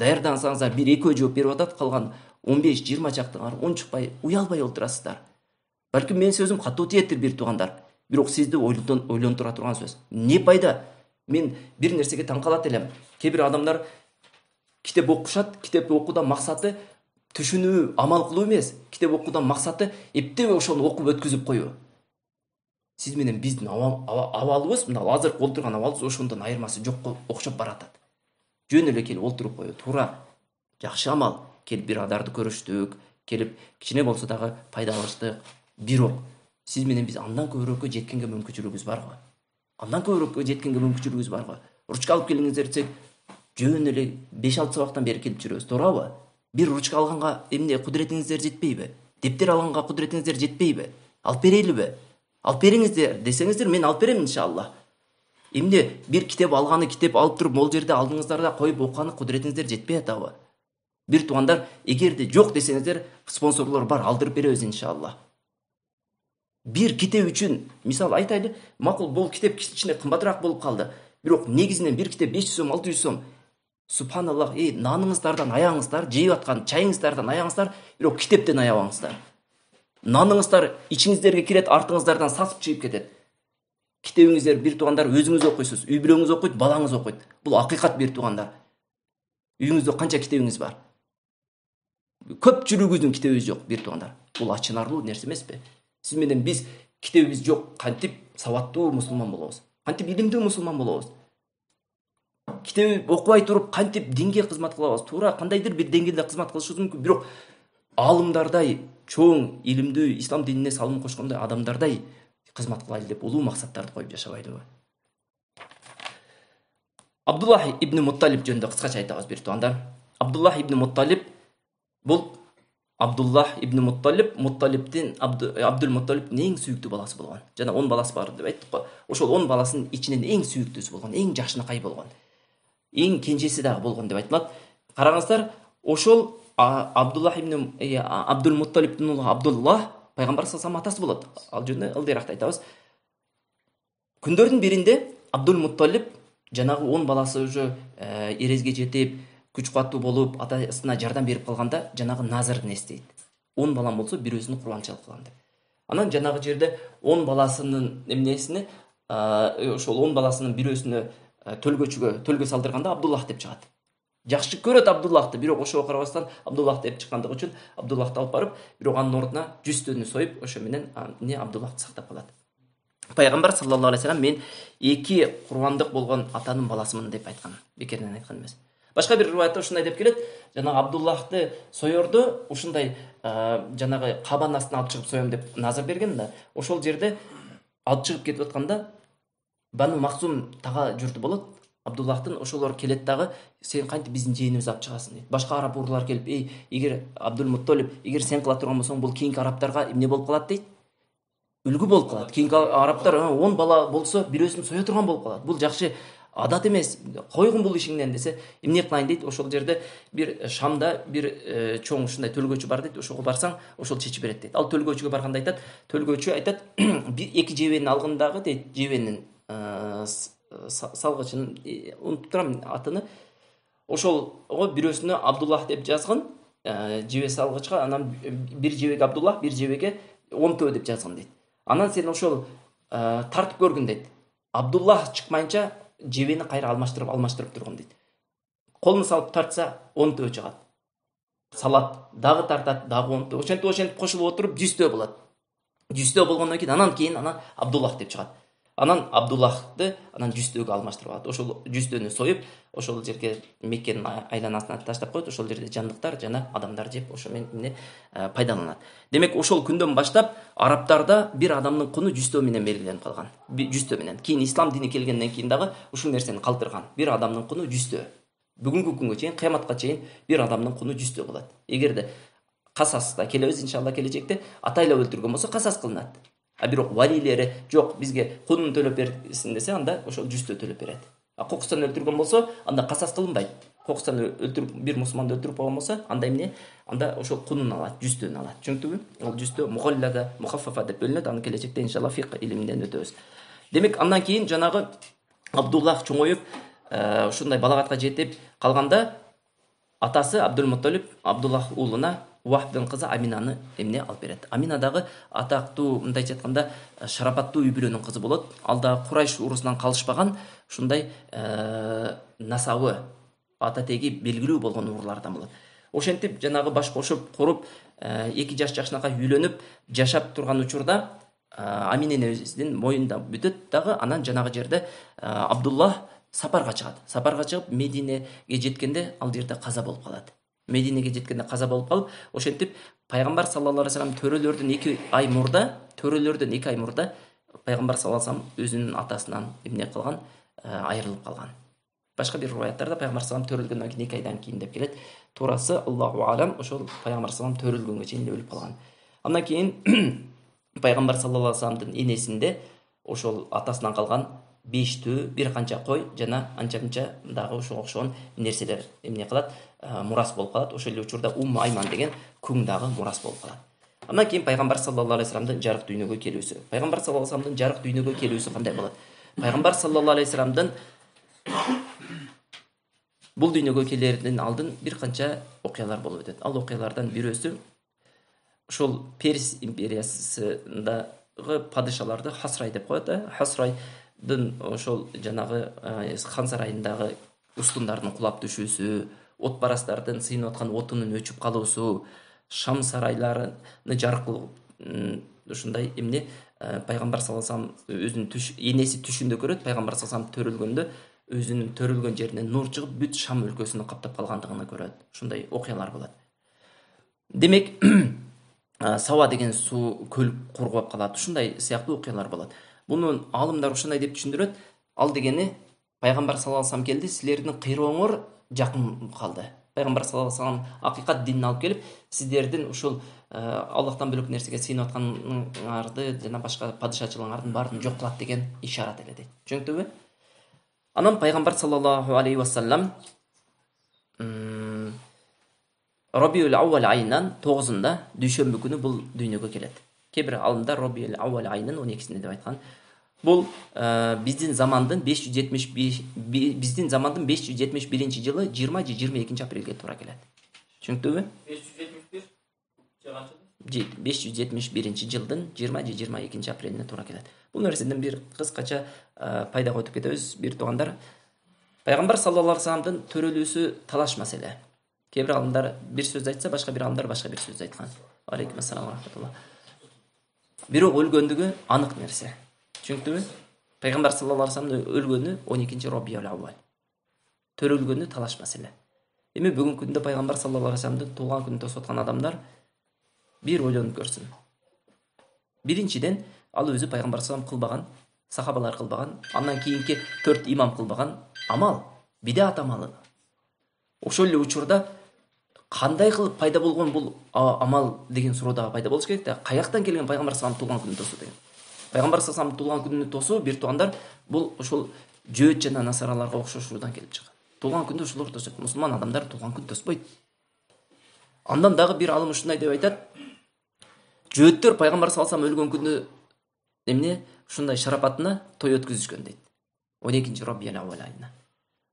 Даярдансаңыздар 1-2 жооп берип атат, калган 15-20 чактыңар унчукпай, уялбай отурасыздар. Балким менин сөзүм катуу тиеттир бир туугандар. Бирок сизди ойлонтура турган сөз. Не пайда? Мен бир нерсеге таң калат элем. Кээ бир адамдар китеп окушат, китеп окуудан максаты түшүнүү, амал кылуу эмес. Китеп окуудан максаты эптеп ошону окуп өткүзүп коюу. сиз менен биздин абалыбыз, мына азыркы олтурган абалыбыз ошондон айырмасы жокко окшоп баратат. Жөн эле келип олтуруп коюу, туура, жакшы амал, келип бир адарды көрүштүк, келип кичине болсо дагы пайда алыштык. Бирок сиз менен биз андан көбүрөөккө жеткенге мүмкүнчүлүгүбүз барбы? Андан көбүрөөккө жеткенге мүмкүнчүлүгүбүз барбы? Ручка алып келиңиздер десек, жөн эле 5-6 сабактан бери келип жүрөбүз, туурабы? Бир ручка алганга эмне кудуретиңиздер жетпейби? Дептер алганга кудуретиңиздер жетпейби? Алып берелиби? Алып бериңиздер десеңиздер, мен алып берем иншалла. Эмне бир китеп алганы, китеп алып туруп могул жерде алдыңыздарда коюп окуганы кудуретиңиздер жетпей атабы? Бир туугандар, эгерде жок десеңиздер, спонсорлор бар, алдырып беребиз иншалла. Бир китеп үчүн, мисалы айтайлы, макул бул китеп кичине кымбатыраак болуп калды. Бирок негизинен бир китеп 500 сом, 600 сом. Субханаллах, наныңыздардан аябаңыздар, жеп аткан чайыңыздардан аябаңыздар, бирок китептен аябаңыздар. Наныңыздар ичиңиздерге кирет, артыңыздардан сасып чыгып кетет. Китебиңиздер бир туугандар өзүңүз окуйсуз, үй бүлөңүз окуйт, балаңыз окуйт. Бул акыйкат бир туугандар. Үйүңүздө канча китебиңиз бар? Көпчүлүгүбүздүн китебибиз жок, бир туугандар. Бул ачынарлуу нерсе эмеспи? Сиз менен биз китебибиз жок, кантип сабаттуу мусулман болобуз? Кантип илимдүү мусулман болобуз? Китеп окубай туруп кантип динге кызмат кылабыз? Туура кандайдыр бир деңгээлде кызмат кылышыбыз мүмкүн, бирок аалымдардай, чоң илимдүү ислам динине салым кошкондой адамдардай кызмат кылайлы деп улуу максаттарды коюп жашабайлыбы? Абдуллах ибн Мутталиб жөнүндө кыскача айтабыз бир туугандар. Абдуллах ибн Мутталиб бул Абдуллах ибн Мутталиб, Мутталибдин Абдул Мутталибдин эң сүйүктүү баласы болгон. Жана 10 баласы бар деп айттык го. Ошол 10 баласынын ичинен эң сүйүктүүсү болгон, эң жакшынакай болгон. Эң кенжеси дагы болгон деп айтылат. Караңыздар, ошол Абдуллах ибн Абдул Мутталибдин уулу Абдуллах пайгамбар саллаллаху атасы болот. Ал жөнүндө ылдыйраакта айтабыз. Күндөрдүн биринде Абдул Мутталиб жанагы 10 баласы уже эрезге жетип, күч кубаттуу болуп, атасына жардам берип калганда, жанагы назырын эстейт. 10 балам болсо бирөөсүнү курбанчылык кылам деп. Анан жанагы жерде 10 баласынын эмнесине, ошол 10 баласынын бирөөсүнө төлгө салдырганда Абдуллах деп чыгат. Жакшы көрөт Абдуллахты, бирок ошого карабастан Абдуллах деп чыккандыгы үчүн Абдуллахты алып барып, бирок анын ордуна 100 төнү союп, ошо менен Абдуллахты сактап калат. Пайгамбар саллаллаху алейхи вассалам мен 2 курбандык болгон атанын баласымын деп айткан. Бекерден айткан эмес. Башка бир риваятта ушундай деп келет. Жанагы Абдуллахты соёрду, ушундай жанагы кабан астына алып чыгып соём деп назар берген да. Ошол жерде алып чыгып кетип атканда Бану Максум тага журту болот. Абдуллахтын ошолор келет дагы, сен кантип биздин жээнибизди алып чыгасың дейт. Башка араб уруулар келип, эгер Абдул Мутталиб, эгер сен кыла турган болсоң, бул кийинки арабтарга эмне болуп калат дейт? Үлгү болуп калат. Кийинки арабтар 10 бала болсо бирөөсүн сое турган болуп калат. Бул жакшы адат эмес. Койгун бул ишиңден десе, эмне кылайын дейт? Ошол жерде бир Шамда бир чоң ушундай төлгөөчү бар дейт. Ошого барсаң, ошол чечип берет дейт. Ал төлгөөчүгө барганда айтат, төлгөөчү айтат, 2 жебени алгындагы дейт, жебенин салгычын унутуп турам атыны. Ошолго бирөөсүнө Абдуллах деп жазган, жебе салгычка, анан бир жебеге Абдуллах, бир жебеге 10 төө деп жазган дейт. Анан сен ошол тартып көргүн дейт. Абдуллах чыкмайынча жебени кайра алмаштырып тургун дейт. Колуну салып тартса 10 төө чыгат. Салат, дагы тартат, дагы 10 төө. Ошентип кошулуп отуруп 100 төө болот. 100 төө болгондон кийин анан Абдуллах деп чыгат. Анан Абдуллахты 100 төөгө алмаштырып алат. Ошол 100 төнү союп, ошол жерге Меккенин айланасына таштап коет. Ошол жерде жандыктар жана адамдар жеп, ошо менен пайдаланат. Демек, ошол күндөн баштап арабтарда бир адамдын куну 100 төө менен белгиленип калган. 100 төө менен. Кийин ислам дини келгенден кийин дагы ушул нерсени калтырган. Бир адамдын куну 100 төө. Бүгүнкү күнгө чейин, кыяматка чейин бир адамдын куну 100 төө болот. Эгерде касаста келебиз иншалла келечекте, атайлап өлтүргөн болсо касас кылынат. Бирок валилери жок, бизге кунун төлөп берсин десе, анда ошол 100 төө төлөп берет. Кокустан өлтүргөн болсо, анда касас кылынбайт. Кокустан өлтүрүп, бир мусулманды өлтүрүп койгон болсо, анда эмне? Анда ошол кунун алат, 100 төөнү алат. Түшүндүңбү? Ал 100 төө мухаллада, мухаффафа деп бөлүнөт. Аны келечекте иншалла фикh илиминен өтөбүз. Демек, андан кийин жанагы Абдуллах чоңоюп, ушундай балагатка жетип калганда, атасы Абдул Мутталиб Абдуллах уулуна Вахбдын кызы Аминаны эмне алып берет. Амина дагы атактуу, мындайча айтканда, шарапаттуу үй бүлөнүн кызы болот. Ал да Курайш урусунан калышпаган, ушундай насабы, ата теги белгилүү болгон уруулардан болот. Ошентип жанагы баш кошуп, куруп, 2 жаш жакшынакай үйлөнүп, жашап турган учурда Амин энебиздин моюнда бүтөт дагы. Анан жанагы жерде Абдуллах сапарга чыгат. Сапарга чыгып Мединеге жеткенде ал жерде каза болуп калат. Мединеге жеткенде каза болуп калып, ошентип пайгамбар саллаллаху алейхи вассалам төрөлөрдөн 2 ай мурда пайгамбар саллаллаху алейхи вассалам өзүнүн атасынан эмне кылган, айрылып калган. Башка бир риваяттарда пайгамбар саллаллаху алейхи вассалам төрөлгөндөн кийин 2 айдан кийин деп келет. Туурасы Аллаху алам, ошол пайгамбар саллаллаху алейхи вассалам төрөлгөнгө чейин өлүп калган. Андан кийин пайгамбар саллаллаху алейхи вассаламдын энесинде ошол атасынан калган 5 түү, бир канча кой жана анча-мынча дагы ошого окшогон нерселер эмне кылат, мурас болуп калат. Ошол эле учурда Айман деген күң дагы мурас болуп калат. Андан кийин пайгамбар саллаллаху алейхи вассаламдын жарык дүйнөгө келүүсү. Пайгамбар саллаллаху алейхи вассаламдын жарык дүйнөгө келүүсү кандай болот? Пайгамбар саллаллаху алейхи вассаламдын бул дүйнөгө келерден алдын бир канча окуялар болуп өтөт. Ал окуялардан бирөөсү ошол Перс империясындагы падышаларды Хасрай деп коет. Хасрайдын ошол жанагы хан сарайындагы устундардын кулап түшүүсү, от барастардын сыйынып аткан отунун өчүп калуусу, Шам сарайларын жарык кылып ушундай эмне пайгамбар саллаллаху алейхи вассалам өзүнүн энеси түшүндө көрөт. Пайгамбар саллаллаху алейхи вассалам төрөлгөндө өзүнүн төрөлгөн жеринен нур чыгып бүт Шам өлкөсүн каптап калгандыгын көрөт. Ушундай окуялар болот. Демек Сава деген суу көл кургап калат. Ушундай сыяктуу окуялар болот. Буну алымдар ушундай деп түшүндүрөт. Ал дегени пайгамбар саллаллаху алейхи вассалам келди, силердин кыйрооңор жакын калды. Пайгамбар саллаллаху алейхи вассалам акыйкат динин алып келип, сиздердин ушул Аллахтан бөлөк нерсеге сыйынып атканыңарды жана башка падышачылыгыңардын баарын жок кылат деген ишарат эле дейт. Түшүнүктүбү? Анан пайгамбар саллаллаху алейхи вассалам Робиул Ауал айынан 9-ында дүйшөмбү күнү бул дүйнөгө келет. Кээ бир алымдар Робиул Ауал айынын 12-синде деп айткан. Бул биздин замандын 571 жылы 20 же 22 апрелге туура келет. Түшүнүктүбү? 571 чыганчы? 571 жылдын 20 же 22 апрелине туура келет. Бул нерседен бир кыскача пайдага өтүп кетебиз, бир туугандар. Пайгамбар саллаллаху алейхи вассаламдын төрөлүүсү талаш маселе. Кээ бир алымдар бир сөз айтса, башка бир алымдар башка бир сөз айткан. Алейкум ассалам ва рахматуллах. Бирок өлгөндүгү анык нерсе. Түшүнүктүбү? Пайгамбар саллаллаху алейхи вассаламдын өлгөнү 12 Робиул Ауал. Төрөлгөнү талаш маселе. Эми бүгүнкү күндө пайгамбар саллаллаху алейхи вассаламдын туулган күнүн тосуп аткан адамдар бир ойлонуп көрсүн. Биринчиден, ал өзү пайгамбар саллаллаху алейхи вассалам кылбаган, сахабалар кылбаган, андан кийинки 4 имам кылбаган амал, бидат амалы. Ошол эле учурда кандай кылып пайда болгон бул амал деген суроо дагы пайда болуш керек да. Каяктан келген пайгамбар саллаллаху алейхи вассаламдын туулган күнүн тосуу деген. Пайгамбар саллаллаху алейхи вассаламдын туулган күнүн тосуу бир туугандар бул ошол жөөт жана насараларга окшошуудан келип чыгат. Туулган күндү ошолор тосот. Мусулман адамдар туулган күн тоспойт. Андан дагы бир алым ушундай деп айтат. Жөөттөр пайгамбар саллаллаху алейхи вассалам өлгөн күндү эмне ушундай шарапатына той өткөзүшкөн дейт. 12 Робиул Ауал айына.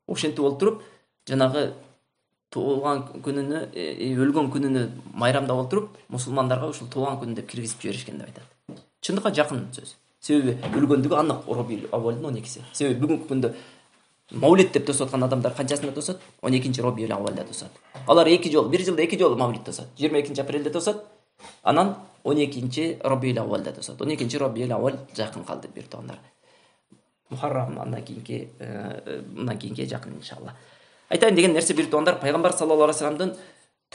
Ошентип олтуруп жанагы туулган күнүнө, өлгөн күнүнө майрамдап олтуруп, мусулмандарга ушул туулган күнү деп киргизип жиберишкен деп айтат. Чындыкка жакын сөз. Себеби өлгөндүгү анык Робиул Ауалдын 12-си. Себеби бүгүнкү күндө Маулид деп тосуп аткан адамдар канчасында тосот? 12 Робиул Ауалда тосот. Алар 2 жолу, бир жылда 2 жолу Маулид тосот. 22 апрелде тосот, анан 12 Робиул Ауалда тосот. 12 Робиул Ауал жакын калды бир туугандар. Мухаррам андан кийинки жакын иншалла. Айтайын деген нерсе бир туугандар, пайгамбар саллаллаху алейхи вассаламдын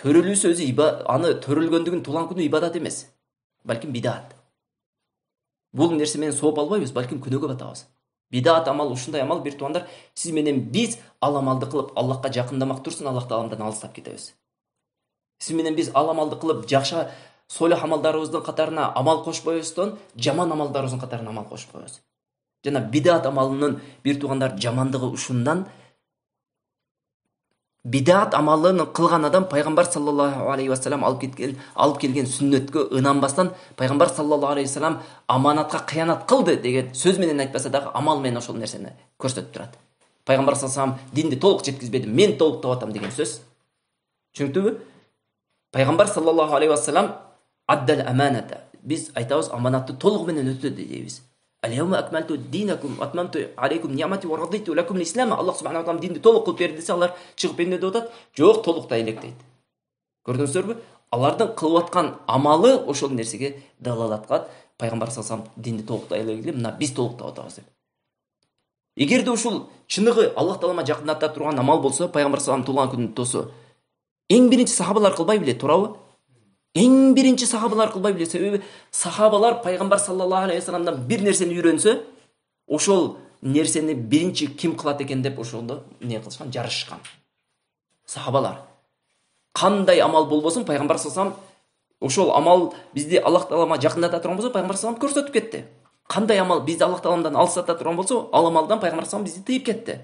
төрөлүүсү өзү аны төрөлгөндүгүн туулган күнү ибадат эмес, балким бидат. Бул нерсе менен сооп албайбыз, балким күнөөгө батабыз. Бидат амал ушундай амал бир туугандар, сиз менен биз ал амалды кылып Аллахка жакындамак турсун, Аллах тааламдан алыстап кетебиз. Сиз менен биз ал амалды кылып жакшы солих амалдарыбыздын катарына амал кошпойбуздон, жаман амалдарыбыздын катарына амал кошуп коебуз. Жана бидат амалынын бир туугандар жамандыгы ушундан, бидат амалын кылган адам пайгамбар саллаллаху алейхи вассалам алып келген сүннөткө ынанбастан, пайгамбар саллаллаху алейхи вассалам аманатка кыянат кылды деген сөз менен айтпаса дагы амал менен ошол нерсени көрсөтүп турат. Пайгамбар саллаллаху алейхи вассалам динди толук жеткизбеди, мен толуктап атам деген сөз. Түшүнүктүбү? Пайгамбар саллаллаху алейхи вассалам аддал аманата. Биз айтабыз аманатты толугу менен өтөдү дейбиз. Al-yawma akmaltu dinakum wa atmamtu alaykum ni'mati wa raditu lakum al-islam. Аллах субханаху ва таала динди толук кылып берди десе, алар чыгып эмне деп атат? Жок, толуктай элек дейт. Көрдүңүздөрбү? алардын кылып аткан амалы ошол нерсеге далалат кылат. Пайгамбар саллаллаху алейхи вассалам динди толуктай эле мына биз толуктап атабыз деп. Эгерде ушул чыныгы Аллах Таалама жакындата турган амал болсо, Пайгамбар саллаллаху алейхи вассалам туулган күнүн тосу. Эң биринчи сахабалар кылбай белет, туурабы? Эң биринчи сахабалар кылбай белет. Себеби сахабалар Пайгамбар саллаллаху алейхи вассаламдан бир нерсени үйрөнсө, ошол нерсени биринчи ким кылат экен деп ошолду не кылышкан, жарышкан. Сахабалар. Кандай амал болбосун, Пайгамбар саллаллаху алейхи вассалам ошол амал бизди Аллах Таалама жакындата турган болсо, Пайгамбар саллаллаху алейхи вассалам көрсөтүп кетти. Кандай амал бизди Аллах Тааламдан алыстата турган болсо, ал амалдан Пайгамбар саллаллаху алейхи вассалам бизди тыйып кетти.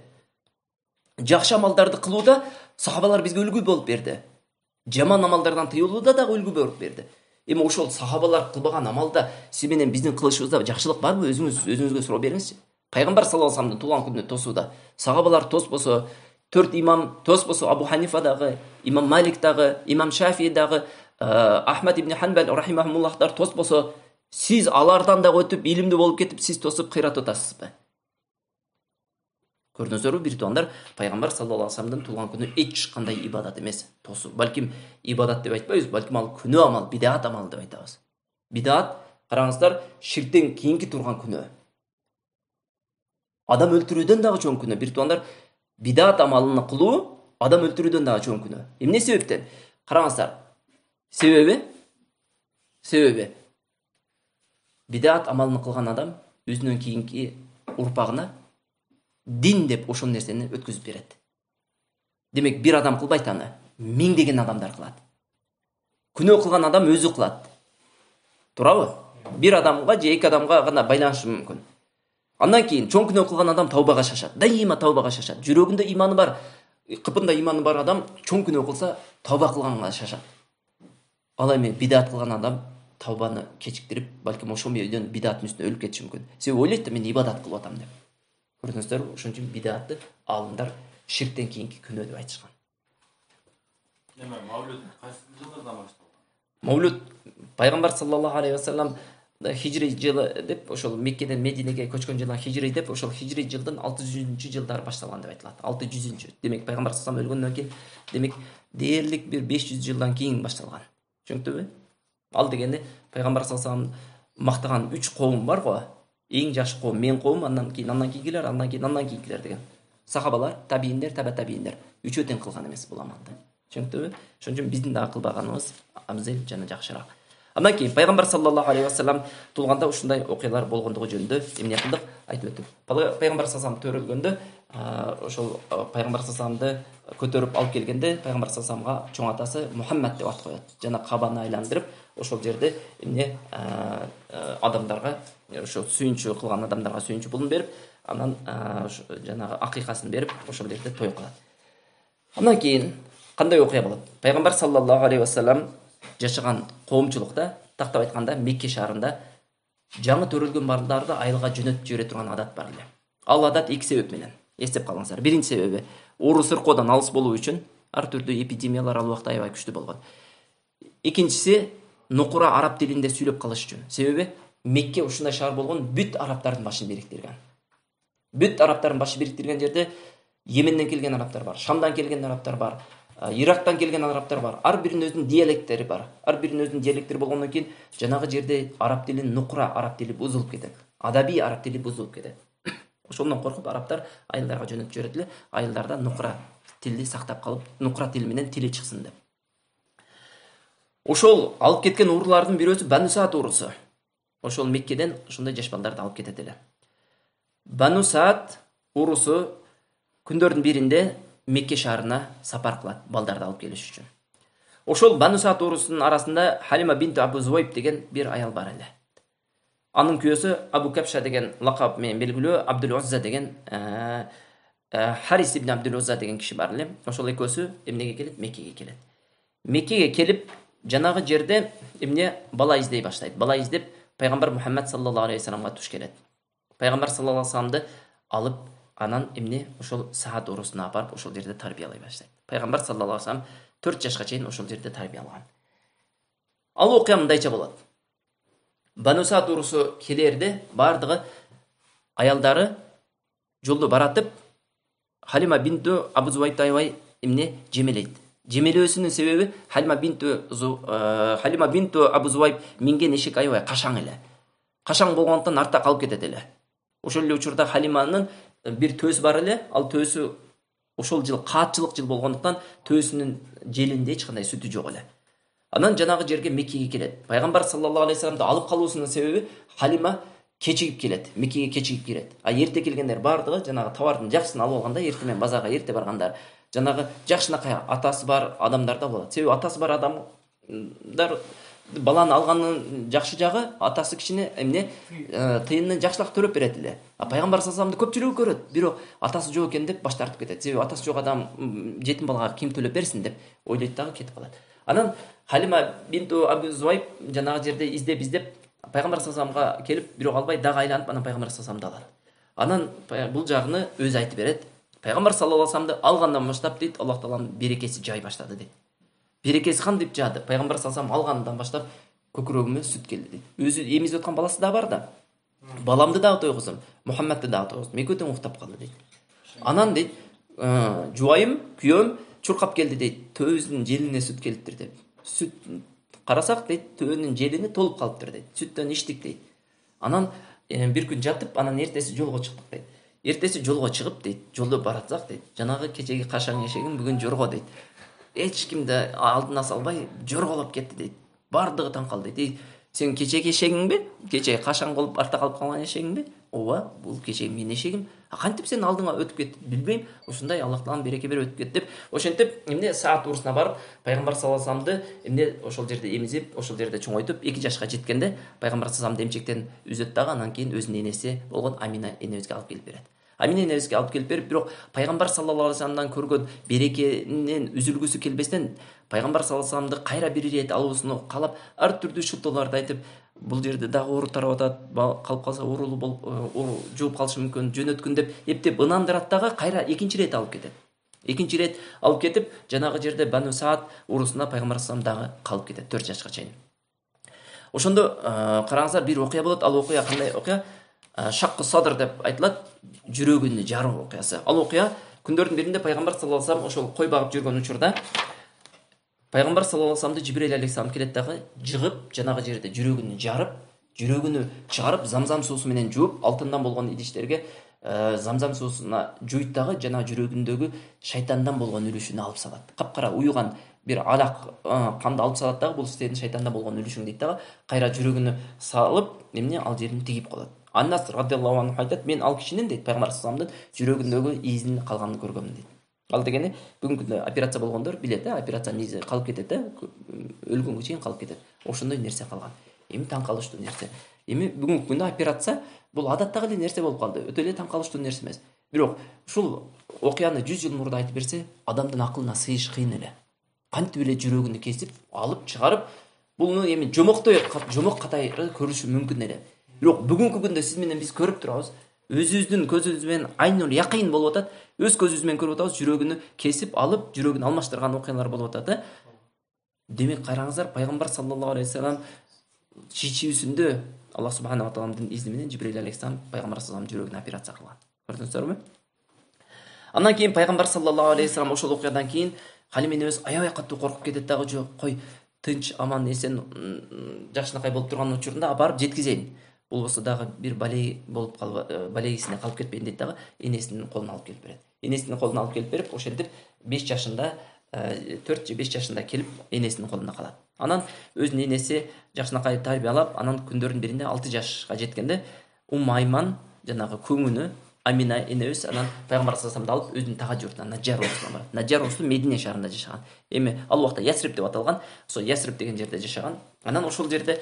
Жакшы амалдарды кылууда сахабалар бизге үлгү болуп берди. Жаман амалдардан тыюлууда дагы үлгү болуп берди. Эми ошол сахабалар кылбаган амалда сиз менен биздин кылышыбызда жакшылык барбы? Өзүңүзгө суроо бериңизчи. Пайгамбар саллаллаху алейхи вассаламдын туулган күнүнө тосууда сахабалар тоспосо, 4 имам тоспосо, Абу Ханифа дагы, имам Малик дагы, имам Шафии дагы, Ахмад ибн Ханбал рахимахумуллахтар тоспосо, сиз алардан да өтүп илимдүү болуп кетип, сиз тосуп кыйрат атасызбы? Көрдүңүздөрбү, бир туугандар, Пайгамбар саллаллаху алейхи вассаламдын туулган күнү эч кандай ибадат эмес, тосуу. Балким ибадат деп айтпайбыз, балким ал күнөө амал, бидат амал деп айтабыз. Бидат, караңыздар, ширктен кийинки турган күнөө. Адам өлтүрүүдөн дагы чоң күнөө. Бир туугандар, бидат амалын кылуу адам өлтүрүүдөн дагы чоң күнөө. Эмне себептен? Караңыздар. Себеби бидат амалын кылган адам өзүнөн кийинки урпагына дин деп ошол нерсени өткүзүп берет. Демек, бир адам кылбайт аны, миңдеген адамдар кылат. Күнөө кылган адам өзү кылат. Туурабы? Бир адамга же эки адамга гана байланышы мүмкүн. Андан кийин чоң күнөө кылган адам таубага шашат. Дайыма таубага шашат. Жүрөгүндө иманы бар, кыпында иманы бар адам чоң күнөө кылса, тауба кылганга шашат. Ал эми бидат кылган адам таубаны кечиктирип, балким ошол менен бидаттын үстүнө өлүп кетиши мүмкүн. Себеби ойлойт да, мен ибадат кылып атам деп. Көрдүңүздөрбү? Ошон үчүн бидатты алымдар ширктен кийинки күнөө деп айтышкан. Демек, Мавлуд кайсы жылдардан башталган? Мавлуд Пайгамбар саллаллаху алейхи вассалам хижри жылы деп, ошол Меккеден Мединеге көчкөн жылы хижри деп, ошол хижри жылдын 600-жылдары башталган деп айтылат. 600. Демек, Пайгамбар саллаллаху алейхи өлгөндөн кийин, демек, дээрлик бир 500 жылдан кийин башталган. Түшүнүктүбү? Ал дегенде Пайгамбар саллаллаху алейхи вассалам мактаган 3 коом бар го. Эң жакшы коом мен коом, андан кийинкилер, андан кийинкилер деген. Сахабалар, табииндер, табииндер. Үчөө тең кылган эмес бул амалды. Түшүнүктүбү? Ошон үчүн биздин дагы кылбаганыбыз абзел жана жакшыраак. Андан кийин Пайгамбар саллаллаху алейхи вассалам туулганда ушундай окуялар болгондугу жөнүндө эмне кылдык? Айтып өттүк. Пайгамбар саллаллаху алейхи вассалам төрөлгөндө, ошол Пайгамбар саллаллаху алейхи вассаламды көтөрүп алып келгенде, Пайгамбар саллаллаху алейхи вассаламга чоң атасы Мухаммад деп ат коёт. Жана Кабаны айландырып, ошол жерде эмне адамдарга, ошо сүйүнчү кылган адамдарга сүйүнчү булун берип, анан жанагы акыйкасын берип, ошол жерде той кылат. Андан кийин кандай окуя болот? Пайгамбар саллаллаху алейхи вассалам жашаган коомчулукта, тактап айтканда, Мекке шаарында жаңы төрөлгөн балдарды айылга жөнөтүп жибере турган адат бар эле. Ал адат эки себеп менен. Эстеп калыңыздар. Биринчи себеби оору сыркоодон алыс болуу үчүн, ар түрдүү эпидемиялар ал убакта аябай күчтүү болгон. Экинчиси, нукура араб тилинде сүйлөп калыш үчүн. Себеби Мекке ушундай шаар болгон, бүт арабтардын башын бириктирген. Бүт арабтардын башы бириктирген жерде Йеменден келген арабтар бар, Шамдан келген арабтар бар, Ирактан келген арабтар бар. Ар биринин өзүнүн диалекттери бар. Ар биринин өзүнүн диалекттери болгондон кийин жанагы жерде араб тилин нукура араб тили бузулуп кетет. Адаби араб тили бузулуп кетет. Ошондон коркуп арабтар айылдарга жөнөтүп жиберет эле, айылдарда нукура тилди сактап калып, нукура тили менен тили чыксын деп. Ошол алып кеткен уруулардын бирөөсү Бану Саад уруусу. Ошол Меккеден ошондой жаш балдарды алып кетет эле. Бану Саад уруусу күндөрдүн биринде Мекке шаарына сапар кылат балдарды алып келиш үчүн. Ошол Бану Саад уруусунун арасында Халима бинт Абу Зуайб деген бир аял бар эле. Анын күйөөсү Абу Капша деген лакап менен белгилүү Абдул Узза деген Харис ибн Абдул Узза деген киши бар эле. Ошол экөөсү эмнеге келет? Меккеге келет. Меккеге келип, жанагы жерде эмне бала издей баштайт. Бала издеп Пайгамбар Мухаммад саллаллаху алейхи вассаламга туш келет. Пайгамбар саллаллаху алейхи вассаламды алып, анан эмне ошол Саад уруусуна апарып, ошол жерде тарбиялай баштайт. Пайгамбар саллаллаху алейхи вассалам 4 жашка чейин ошол жерде тарбияланган. Ал окуя мындайча болот. Бану Саад уруусу келерде бардыгы аялдары жолду баратып, Халима бинту Абу Зуайбты аябай эмне жемелейт. жемелөөсүнүн себеби Халима бинту Абу Зубайб минген эшек аябай кашаң эле. Кашаң болгондуктан артта калып кетет эле. Ошол эле учурда Халиманын бир төсү бар эле, ал төсү ошол жыл каатчылык жыл болгондуктан төсүнүн желинде эч кандай сүтү жок эле. Анан жанагы жерге Меккеге келет. Пайгамбар саллаллаху алейхи вассаламды алып калуусунун себеби Халима кечигип келет, Меккеге кечигип кирет. А ерте келгендер бардыгы жанагы товардын жакшысын алып алганда, эртең менен базарга ерте баргандар, жанагы жакшынакай атасы бар адамдар да болот. Себеби атасы бар адамдар баланы алганын жакшы жагы атасы кичине тыйынын жакшылап төлөп берет эле. А пайгамбар саллаллаху алейхи вассаламды көпчүлүгү көрөт, бирок атасы жок экен деп баш тартып кетет. Себеби атасы жок адам жетим балага ким төлөп берсин деп ойлойт дагы кетип калат. Анан Халима бинту Абу Зубайб жанагы жерде издеп пайгамбар саллаллаху алейхи вассаламга келип, бирок албай дагы айланып, анан пайгамбар саллаллаху алейхи вассаламды алат. Анан бул жагыны өзү айтып берет. Пайгамбар саллаллаху алейхи вассаламды алгандан баштап дейт, Аллах тааланын берекеси жай баштады дейт. Берекеси кантип жаады? Пайгамбар саллаллаху алейхи вассалам алгандан баштап көкүрөгүмө сүт келди дейт. Өзү эмизип аткан баласы да бар да. Баламды дагы тойгузам, Мухаммадты дагы тойгузам. Экөө тең уктап калды дейт. Анан дейт, жубайым, күйөөм чуркап келди дейт. Төбөсүнүн желине сүт келиптир деп. Сүт карасак дейт, төбөнүн желини толуп калыптыр дейт. Сүттөн ичтик дейт. Анан бир күн жатып, анан эртеси жолго чыктык дейт. Эртеси жолго чыгып дейт, жолдо баратсак дейт, жанагы кечеги кашаң эшегим бүгүн жорго дейт. Эч кимди алдына салбай жорголоп кетти дейт. Бардыгы таң калды дейт. Сен кечеги эшегиңби? Кечеги кашаң болуп артта калып калган эшегиңби? Ооба, бул кечеги менин эшегим. Кантип сен алдыңа өтүп кетти? Билбейм. Ушундай Аллах таалам береке берип өтүп кетти деп, ошентип саат урусуна барып, пайгамбар саллаллаху алейхи вассаламды ошол жерде эмизип, ошол жерде чоңойтуп, 2 жашка жеткенде пайгамбар саллаллаху алейхи вассаламды эмчектен үзөт дагы, анан кийин өзүнүн энеси болгон Амина энебизге алып келип берет. Амина энебизге алып келип берип, бирок пайгамбар саллаллаху алейхи вассаламдан көргөн берекенин үзүлгүсү келбестен, пайгамбар саллаллаху алейхи вассаламды кайра бир ирет алуусуну каалап, ар түрдүү шылтоолорду айтып, бул жерде дагы оору тарап атат, калып калса оорулуу болуп, жугуп калышы мүмкүн, жөнөткүн деп эптеп ынандырат дагы, кайра экинчи ирет алып кетет. Экинчи ирет алып кетип, жанагы жерде Бану Саад урусуна пайгамбар саллаллаху алейхи вассалам дагы калып кетет 4 жашка чейин. Ошондо караңыздар, бир окуя болот. Ал окуя кандай окуя? Шаккы садр деп айтылат, жүрөгүнү жаруу окуясы. Ал окуя күндөрдүн биринде пайгамбар саллаллаху алейхи вассалам ошол кой багып жүргөн учурда пайгамбар саллаллаху алейхи вассаламды Жибрейил алейхиссалам келет дагы, жыгып, жанагы жерде жүрөгүнү жарып, жүрөгүнү чыгарып, замзам суусу менен жууп, алтындан болгон идиштерге замзам суусуна жуйт дагы, жана жүрөгүндөгү шайтандан болгон үлүшүнү алып салат. Капкара уюган бир алак канды алып салат дагы, бул сенин шайтандан болгон үлүшүң дейт дагы, кайра жүрөгүнү салып, ал жерин тигип коет. Аннас радиаллаху анху айтат, мен ал кишинин дейт, пайгамбар саллаллаху алейхи вассаламдын жүрөгүндөгү изин калганын көргөмүн дейт. Ал дегени бүгүнкү күндө операция болгондор билет, операциянын изи калып кетет, өлгөнгө чейин калып кетет. Ошондой нерсе калган. Эми таң калыштуу нерсе. Эми бүгүнкү күндө операция бул адаттагы эле нерсе болуп калды. Өтө эле таң калыштуу нерсе эмес. Бирок ушул окуяны 100 жыл мурда айтып берсе, адамдын акылына сыйыш кыйын эле. Кантип эле жүрөгүнү кесип, алып чыгарып, буну эми жомок катайры көрүшү мүмкүн эле. Бирок бүгүнкү күндө сиз менен биз көрүп турабыз. Өзүбүздүн көзүбүз менен айнул якын болуп атат. Өз көзүбүз менен көрүп атабыз, жүрөгүнү кесип алып, жүрөгүн алмаштырган окуялар болуп атат. Демек караңыздар, пайгамбар саллаллаху алейхи вассалам чичүүсүндө Аллах субханаху ва тааламдын изни менен Жибрейил алейхиссалам пайгамбар саллаллаху алейхи жүрөгүнө операция кылган. Көрдүңүздөрбү? Андан кийин пайгамбар саллаллаху алейхи вассалам ошол окуядан кийин Халима энебиз аябай катуу коркуп кетет дагы, жок, кой, тынч, аман, эсен, жакшынакай болуп турган учурунда барып жеткизейин. Болбосо дагы бир балей болуп балейисине калып кетпейин дейт дагы, энесинин колуна алып келип берет. Энесинин колуна алып келип берип, ошентип 5 жашында 4 же 5 жашында келип энесинин колунда калат. Анан өзүнүн энеси жакшынакай тарбиялап, анан күндөрдүн биринде 6 жашка жеткенде Айман жанагы көңүнү Амина энебиз анан пайгамбар саллаллаху алейхи вассаламды алып өзүнүн тага журтуна Наджар урусуна барат. Наджар урусу Медине шаарында жашаган. Эми ал убакта Ясрип деп аталган. Ошо Ясрип деген жерде жашаган. Анан ошол жерде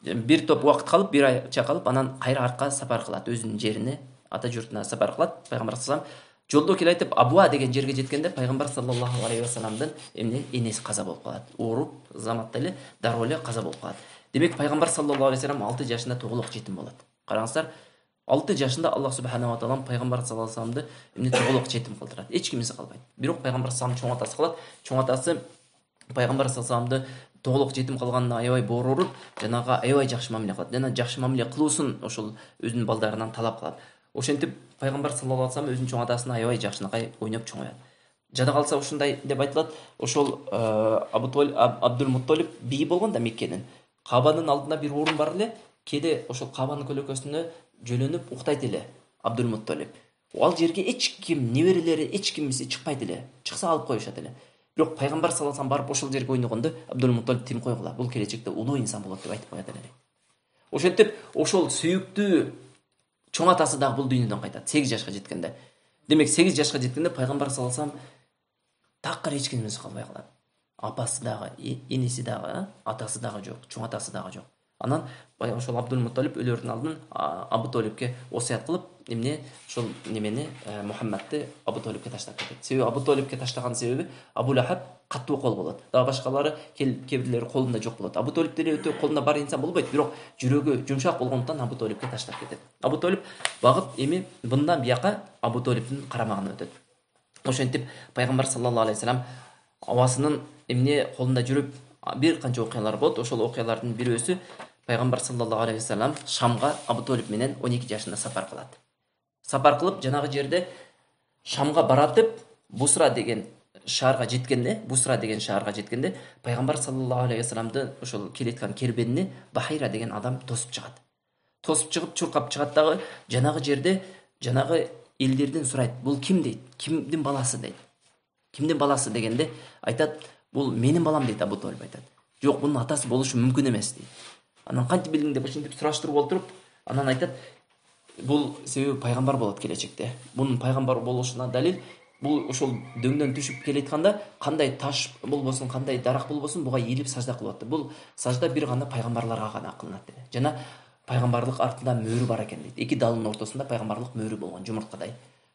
бир топ убакыт калып, бир айча калып, анан кайра артка сапар кылат, өзүнүн жерине, ата журтуна сапар кылат. Пайгамбар саллаллаху алейхи вассалам жолдо келе айтып, Абуа деген жерге жеткенде пайгамбар саллаллаху алейхи вассаламдын энеси каза болуп калат. Ооруп, заматта эле, дароо эле каза болуп калат. Демек пайгамбар саллаллаху алейхи вассалам 6 жашында тоголок жетим болот. Караңыздар, 6 жашында Аллах субханаху ва таалам пайгамбар саллаллаху алейхи вассаламды тоголок жетим кылдырат. Эч кимиси калбайт. Бирок пайгамбар саллаллаху алейхи вассалам чоң атасы кылат. Чоң атасы пайгамбар саллаллаху алейхи вассаламды тоголок жетим калганына аябай бооруп, жанагы аябай жакшы мамиле кылат. Жана жакшы мамиле кылуусун ошол өзүнүн балдарынан талап кылат. Ошентип пайгамбар саллаллаху алейхи вассалам өзүнүн чоң атасына аябай жакшынакай ойноп чоңоят. жада калса ушундай деп айтылат. Ошол Абдул-Мутталиб бий болгон да Меккенин. Кабанын алдында бир орун бар эле. Кээде ошол Кабанын көлөкөсүнө жөлөнүп уктайт эле Абдул-Мутталиб. Ал жерге эч ким, неберелери эч кимиси чыкпайт эле. Чыкса алып коюшат эле. Бирок пайгамбар саллаллаху алейхи вассалам барып ошол жерге ойногондо Абдул-Мутталиб тим койгула. Бул келечекте улуу инсан болот деп айтып коет эле. Ошентип ошол сүйүктүү чоң атасы дагы бул дүйнөдөн кайтат 8 жашка жеткенде. Демек 8 жашка жеткенде пайгамбар саллаллаху алейхи вассалам такыр эч кимиси калбай калат. Апасы дагы, иниси дагы, атасы дагы жок, чоң атасы дагы жок. Анан баягы ошол Абдул-Мутталиб өлөрдүн алдын Абу Толибке осуят кылып, эмне ошол немени Мухаммадты Абу Толибке таштап кетет. Себеби Абу Толибке таштаган себеби Абу Лахаб каттуу кол болот. Дагы башкалары кебирлери колунда жок болот. Абу Толиб деле өтө колунда бар инсан болбойт, бирок жүрөгү жумшак болгондуктан Абу Толибке таштап кетет. Абу Толиб багып эми мындан бияка Абу Толибдин карамагына өтөт. Ошентип пайгамбар саллаллаху алейхи вассалам абасынын эмне колунда жүрүп бир канча окуялар болот. Ошол окуялардын бирөөсү пайгамбар саллаллаху алейхи вассалам Шамга Абу Толиб менен 12 жашында сапар кылат. Сапар кылып жанагы жерде Шамга баратып Бусра деген шаарга жеткенде, пайгамбар саллаллаху алейхи вассаламды ошол келеткан кербенини Бахира деген адам тосуп чыгат. Тосуп чыгып чуркап чыгат дагы жанагы жерде жанагы элдерден сурайт. Бул ким дейт? Кимдин баласы дейт? Кимдин баласы дегенде айтат, бул менин балам дейт. Абу Толиб айтат. Жок, бунун атасы болушу мүмкүн эмес дейт. Анан кантип билдиң деп ушинтип сураштырып олтуруп, анан айтат, бул себеби пайгамбар болот келечекте. Бунун пайгамбар болушуна далил бул ошол дөңдөн түшүп келетканда кандай таш болбосун, кандай дарак болбосун буга ийилип сажда кылып атты. Бул сажда бир гана пайгамбарларга гана кылынат дейт. Жана пайгамбарлык артында мөөрү бар экен дейт. Эки далдын ортосунда пайгамбарлык мөөрү болгон, жумурткадай.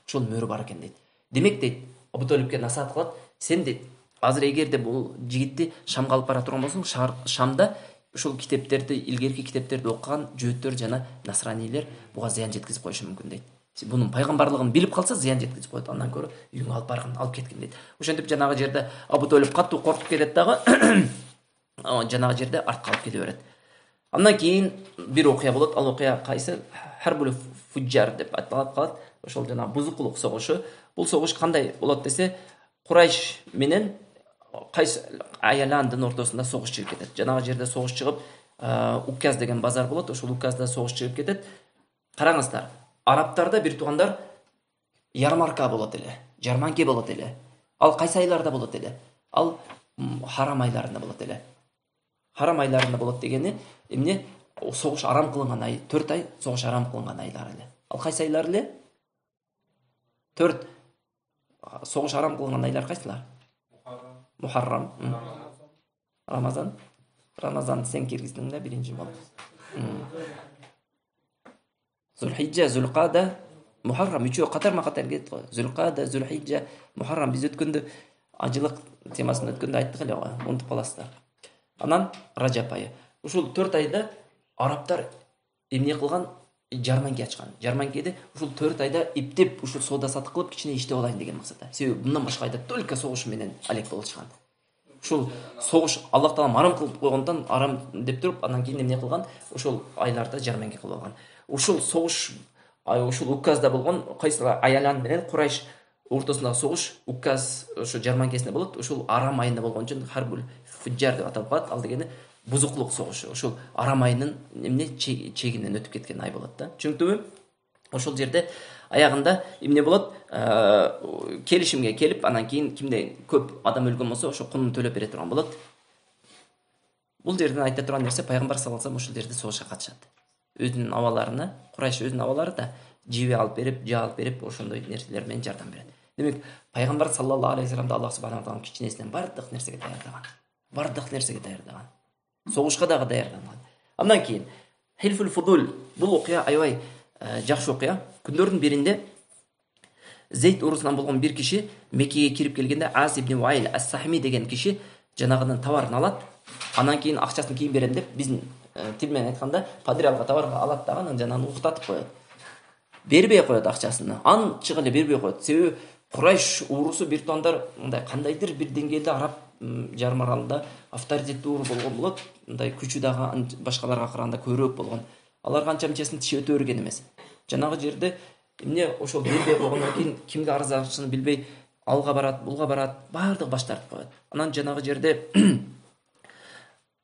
Ошол мөөрү бар экен дейт. Демек дейт, Абу Толибке насаат кылат, сен дейт, азыр эгерде бул жигитти Шамга алып бара турган болсоң, Шамда ушул китептерди, илгерки китептерди окуган жөөттөр жана насранийлер буга зыян жеткизип коюшу мүмкүн дейт. Бунун пайгамбарлыгын билип калса зыян жеткизип коет, андан көрө үйүңө алып барган, алып кеткин дейт. Ошентип жанагы жерде Абу Толиб катуу коркуп кетет дагы жанагы жерде артка алып кете берет. Андан кийин бир окуя болот. Ал окуя кайсы? Харбул Фуджар деп аталып калат. Ошол жана бузукулук согушу. Бул согуш кандай болот десе, Курайш менен Кайс Аяландын ортосунда согуш чыгып кетет. Жанагы жерде согуш чыгып, Укказ деген базар болот. Ошол Укказда согуш чыгып кетет. Караңыздар, арабтарда бир туугандар ярмарка болот эле, жарманке болот эле. Ал кайсы айларда болот эле? Ал харам айларында болот эле. Харам айларында болот дегени эмне? Согуш арам кылынган ай, 4 ай согуш арам кылынган айлар эле. Ал кайсы айлар эле? 4 согуш арам кылынган айлар кайсылар? Мухаррам, Рамазан. Рамазан сен киргиздиң да биринчи болуп. Зулхиджа, Зулкада, Мухаррам үчөө катарма-катар кетти го. Зулкада, Зулхиджа, Мухаррам биз өткөндө ажылык темасын өткөндө айттык эле го, унутуп каласыздар. Анан Ражап айы. Ушул 4 айда арабтар эмне кылган? Жарманке ачкан. Жарманкеде ушул 4 айда иптеп ушул соода сатык кылып кичине иштеп алайын деген максатта. Себеби мындан башка айда только согуш менен алек болушкан. Ушул согуш Аллах таала арам кылып койгондон арам деп туруп, андан кийин эмне кылган? Ушул айларда жарманке кылып алган. Ушул согуш ушул Укказда болгон, кайсы Аялан менен Курайш ортосундагы согуш Укказ ошо жарманкесинде болот. Ушул арам айында болгон үчүн Харбул Фуджар деп аталып калат. Ал дегени бузуклук согушу. Ошол арам айынын эмне чегинен өтүп кеткен ай болот да. Түшүнүктүбү? Ошол жерде аягында эмне болот? Келишимге келип, анан кийин кимде көп адам өлгөн болсо, ошо кунун төлөп бере турган болот. Бул жерден айта турган нерсе, пайгамбар саллаллаху алейхи вассалам ошол жерде согушка катышат. Өзүнүн абаларына, Курайш өзүнүн абалары да жебе алып берип, жаа алып берип, ошондой нерселер менен жардам берет. Демек, пайгамбар саллаллаху алейхи вассаламды Аллах субханаху ва таала кичинесинен бардык нерсеге даярдаган. Бардык нерсеге даярдаган. Согушка дагы даярданган. Андан кийин Хилфул Фудул, бул окуя аябай жакшы окуя. Күндөрдүн биринде Зейд урусунан болгон бир киши Меккеге кирип келгенде Ас ибн Вайл ас-Сахми деген киши жанагынын товарын алат. Андан кийин акчасын кийин берем деп биздин тил менен айтканда падиралга товарга алат дагы, анан жанагын уктатып коет. Бербей коет акчасын. Анчык эле бербей коет. Себеби Курайш урусу бир туугандар мындай кандайдыр бир деңгээлде араб жармаралында авторитеттүү уру болгон болот. Мындай күчү дагы башкаларга караганда көбүрөөк болгон. Алар канча мынчасын тиши өтө өргөн эмес. Жанагы жерде эмне ошол бербей койгондон кийин кимге арыз алышын билбей алга барат, булга барат, баардыгы баш тартып коет. Анан жанагы жерде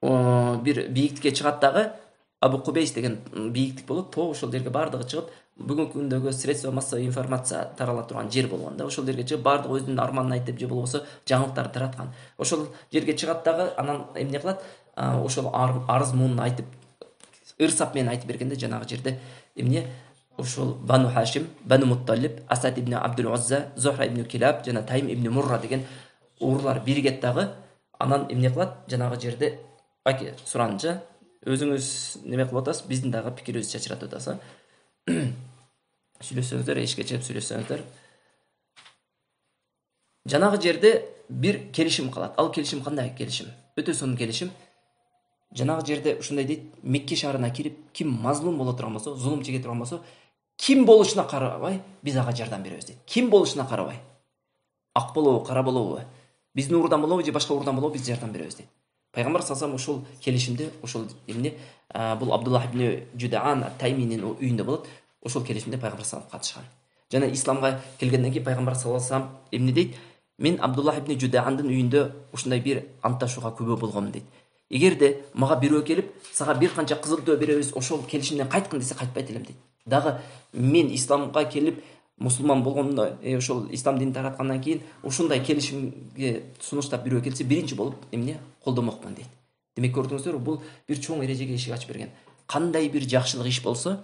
бир бийиктикке чыгат дагы, Абу Кубейс деген бийиктик болот, тоо ошол жерге баардыгы чыгып, бүгүнкү күндөгү средства массовой информация тарала турган жер болгон да, ошол жерге чыгып баардыгы өзүнүн арманын айтып же болбосо жаңылыктарды тараткан. Ошол жерге чыгат дагы, анан эмне кылат? Ошол арыз муунун айтып, ырсап менен айтып бергенде жанагы жерде эмне? Ошол Бану Хашим, Бану Мутталиб, Асад ибн Абдул Узза, Зухра ибн Килаб жана Тайм ибн Мурра деген уурлар биригет дагы. Анан эмне кылат? Жанагы жерде аке суранча өзүңүз неме кылып атасыз, биздин дагы пикирибизди чачыратып атасыз. Сүйлөсөңүздөр, эшикке чыгып сүйлөсөңүздөр. Жанагы жерде бир келишим калат. Ал келишим кандай келишим? Өтө сонун келишим. Жанагы жерде ушундай дейт: Мекке шаарына кирип, ким мазлум боло турган болсо, зулум чеге турган болсо, ким болушуна карабай биз ага жардам беребиз дейт. Ким болушуна карабай. Ак болобу, кара болобу, биздин уурдан болобу же башка уурдан болобу, биз жардам беребиз дейт. Пайгамбар саллаллаху алейхи ушул келишимде, ушул эмне, бул Абдуллах ибн Жудаан ат-Тайминин үйүндө болот. Ошол келишимде пайгамбар саллаллаху алейхи катышкан. Жана исламга келгенден кийин пайгамбар саллаллаху алейхи эмне дейт? Мен Абдуллах ибн Жудаандын үйүндө ушундай бир антташууга күбө болгом дейт. Эгерде мага бирөө келип, сага бир канча кызыл төө беребиз, ошол келишимден кайткын десе, кайтпайт элем дейт. Дагы мен исламга келип, мусулман болгондо, ошол ислам динин тараткандан кийин ушундай келишимге сунуштап бирөө келсе, биринчи болуп эмне колдомокмун дейт. Демек көрдүңүздөрбү, бул бир чоң эрежеге эшик ачып берген. Кандай бир жакшылык иш болсо,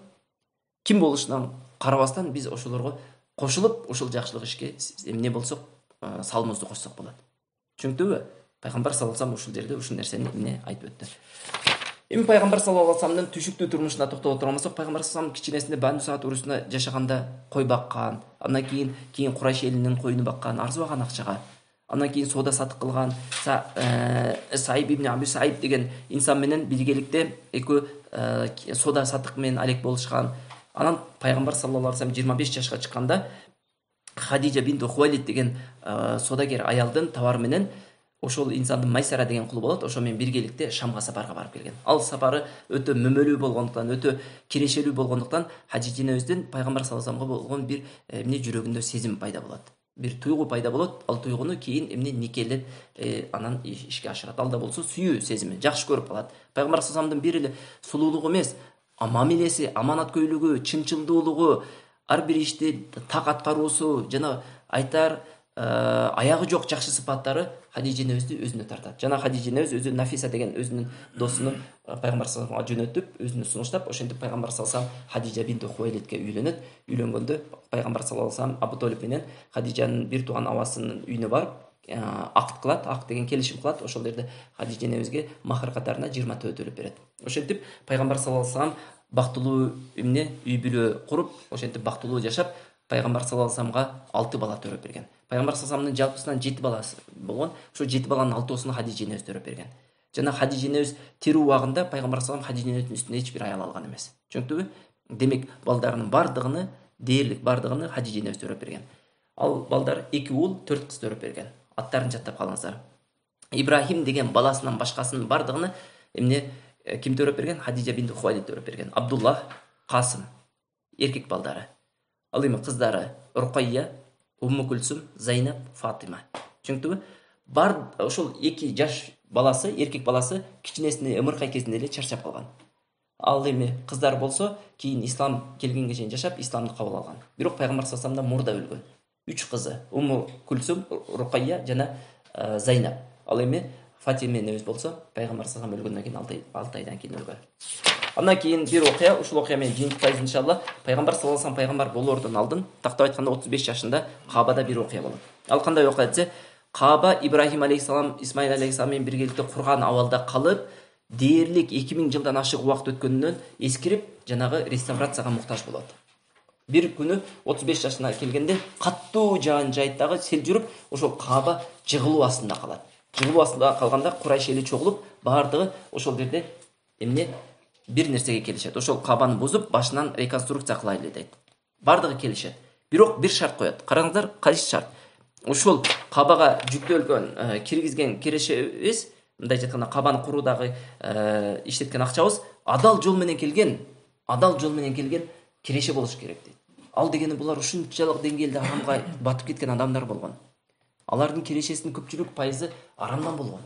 ким болушунан карабастан биз ошолорго кошулуп, ошол жакшылык ишке эмне болсок, салымыбызды кошсок болот. Түшүнүктүүбү? Пайгамбар саллаллаху алейхи ушул жерде ушул нерсени эмне айтып өттү. Эми пайгамбар саллаллаху алейхи вассаламдын түшүктүү турмушуна токтоло турган болсок, пайгамбар саллаллаху алейхи вассалам кичинесинде Бану Саад урусунда жашаганда кой баккан, андан кийин Курайш элинин койуну баккан, арзыбаган акчага. Андан кийин соода сатык кылган, Саиб ибн Абу Саиб деген инсан менен биргеликте экөө соода сатык менен алек болушкан. Анан пайгамбар саллаллаху алейхи вассалам 25 жашка чыкканда Хадижа бинту Хуайлид деген содагер аялдын товары менен ошол инсандын Майсара деген кулу болот, ошо менен биргеликте Шамга сапарга барып келген. Ал сапары өтө мөмөлүү болгондуктан, өтө кирешелүү болгондуктан Хадижа энебиздин пайгамбар саллаллаху алейхи вассаламга болгон бир эмне жүрөгүндө сезим пайда болот. Бир туйгу пайда болот. Ал туйгуну кийин эмне никелеп, анан ишке ашырат. Алда болсо сүйүү сезими, жакшы көрүп калат. Пайгамбар саллаллаху алейхи вассаламдын бир эле сулуулугу эмес, мамилеси, аманаткөйлүгү, чынчылдуулугу, ар бир ишти так аткаруусу жана айтар аягы жок жакшы сыпаттары Хадижа энебизди өзүнө тартат. Жана Хадижа энебиз өзү Нафиса деген өзүнүн досуну пайгамбар саллаллаху алейхи вассаламга жөнөтүп, өзүнө сунуштап, ошентип пайгамбар саллаллаху алейхи вассалам Хадижа бинту Хуайлидке үйлөнөт. Үйлөнгөндө пайгамбар саллаллаху алейхи вассалам Абу Толиб менен Хадижанын бир тууган абасынын үйүнө барып, акт кылат, акт деген келишим кылат. Ошол жерде Хадижа энебизге махыр катарына 20 төө төлөп берет. Ошентип пайгамбар саллаллаху алейхи вассалам бактылуу эмне үй бүлө куруп, ошентип бактылуу жашап, пайгамбар саллаллаху алейхи вассаламга 6 бала төрөп берген. Пайгамбар саллаллаху алейхи вассаламдын жалпысынан 7 баласы болгон. Ошо 7 баланын 6-сына Хадижа энебиз төрөп берген. Жана Хадижа энебиз тирүү убагында пайгамбар саллаллаху алейхи вассалам Хадижа энебиздин үстүнө эч бир аял алган эмес. Түшүнүктүбү? Демек балдарынын бардыгыны, дээрлик бардыгыны Хадижа энебиз төрөп берген. Ал балдар 2 уул, 4 кыз төрөп берген. Аттарын жаттап калыңыздар. Ибрахим деген баласынан башкасынын бардыгыны эмне ким төрөп берген? Хадижа бинту Хуайлид төрөп берген. Абдуллах, Касым эркек балдары. Ал эми кыздары Рукайя, Умму Кулсум, Зайнаб, Фатима. Түшүнүктүбү? Бар ошол 2 жаш баласы, эркек баласы кичинесинде ымыркай кезинде эле чарчап калган. Ал эми кыздар болсо кийин ислам келгенге чейин жашап, исламды кабыл алган. Бирок пайгамбар саллаллаху алейхи вассаламдан мурда өлгөн. 3 кызы Умму Кулсум, Рукайя жана Зайнаб. Ал эми Фатима энебиз болсо пайгамбар саллаллаху алейхи вассаламдан кийин 6 айдан кийин өлгөн. Андан кийин бир окуя, ушул окуя менен жыйынтыктайбыз иншалла. Пайгамбар саллаллаху алейхи вассалам пайгамбар болоордон алдын, тактап айтканда 35 жашында Каабада бир окуя болот. Ал кандай окуя десе, Кааба Ибрахим алейхиссалам, Исмаил алейхиссалам менен биргеликте курган абалда калып, дээрлик 2000 жылдан ашык убакыт өткөнүнөн эскирип, жанагы реставрацияга муктаж болот. Бир күнү 35 жашына келгенде каттуу жаан жайттагы сел жүрүп, ошол Кааба жыгылуу астында калат. Жыгылуу астында калганда Курайш эли чогулуп, баардыгы ошол жерде эмне бир нерсеге келишет. Ошол Каабаны бузуп, башынан реконструкция кылайлы дейт. Баардыгы келишет. Бирок бир шарт коет. Караңыздар, кайсы шарт? Ошол Каабага жүктөлгөн, киргизген керешебиз, мындай айтканда Каабаны куруудагы иштеткен акчабыз адал жол менен келген кереше болуш керек дейт. Ал дегени булар ушунчалык деңгээлде арамга батып кеткен адамдар болгон. Алардын кирешесинин көпчүлүк пайызы арамдан болгон.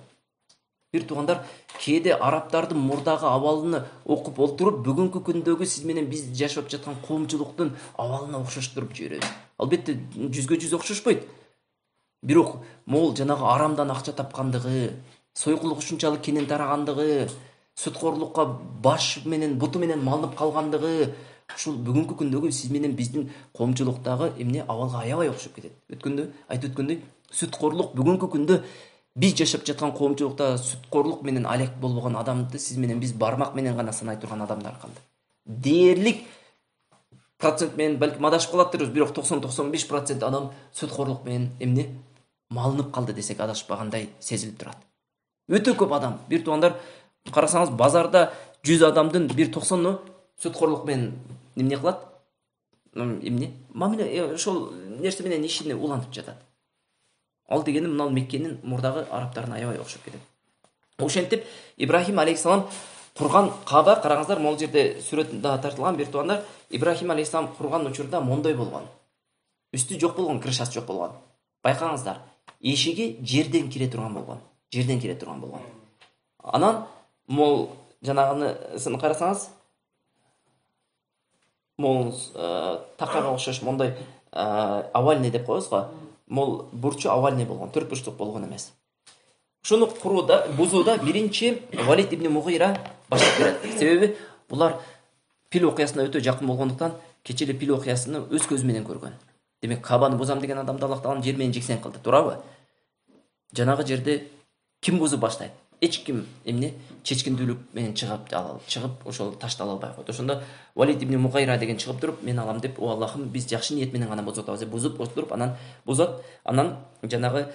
Бир туугандар, кээде арабтардын мурдагы абалын окуп олтуруп, бүгүнкү күндөгү сиз менен биз жашап жаткан коомчулуктун абалына окшоштуруп жиберебиз. Албетте 100% окшошпойт. Бирок могул жанагы арамдан акча тапкандыгы, сойкулук ушунчалык кенен тарагандыгы, сүткорлукка баш менен буту менен малынып калгандыгы ушул бүгүнкү күндөгү сиз менен биздин коомчулуктагы эмне абалга аябай окшоп кетет. Айтып өткөндөй, сүткорлук бүгүнкү күндө биз жашап жаткан коомчулукта сүткорлук менен алек болбогон адамды сиз менен биз бармак менен гана санай турган адамдар калды. Дээрлик процент менен балким адашып калаттырбыз, бирок 90-95% адам сүткорлук менен эмне малынып калды десек адашпагандай сезилип турат. Өтө көп адам, бир туугандар, карасаңыз базарда 100 адамдын бир 90-ы сүткорлук менен эмне кылат? Эмне? Мамиле ошол нерсе менен ишини улантып жатат. Ал дегени мына Меккенин мурдагы арабтарына аябай окшоп кетет. Ошентип Ибрахим алейхиссалам курган Каба, караңыздар, могул жерде сүрөтүндө тартылган, бир туугандар, Ибрахим алейхиссалам курган учурда мондой болгон. Үстү жок болгон, крышасы жок болгон. Байкаңыздар, эшиги жерден кире турган болгон. Жерден кире турган болгон. Анан мол жанагысын карасаңыз, мол такага окшош мондой овальный деп коебуз го. Мол бурчу овальный болгон, төрт бурчтук болгон эмес. Ушуну курууда, бузууда биринчи Валид ибн Мугира баштап берет. Себеби булар пил окуясына өтө жакын болгондуктан кече эле пил окуясыны өз көзү менен көргөн. Демек Кабаны бузам деген адамды Аллах Таала жер менен жексен кылды, туурабы? Жанагы жерде ким бузуп баштайт? Эч ким эмне чечкиндүүлүк менен чыгып ошол ташты ала албай койт. Ошондо Валид ибн Мугайра деген чыгып туруп, мен алам деп, о Аллахым, биз жакшы ниет менен гана бузуп атабыз деп бузуп отуруп, анан бузат, анан жанагы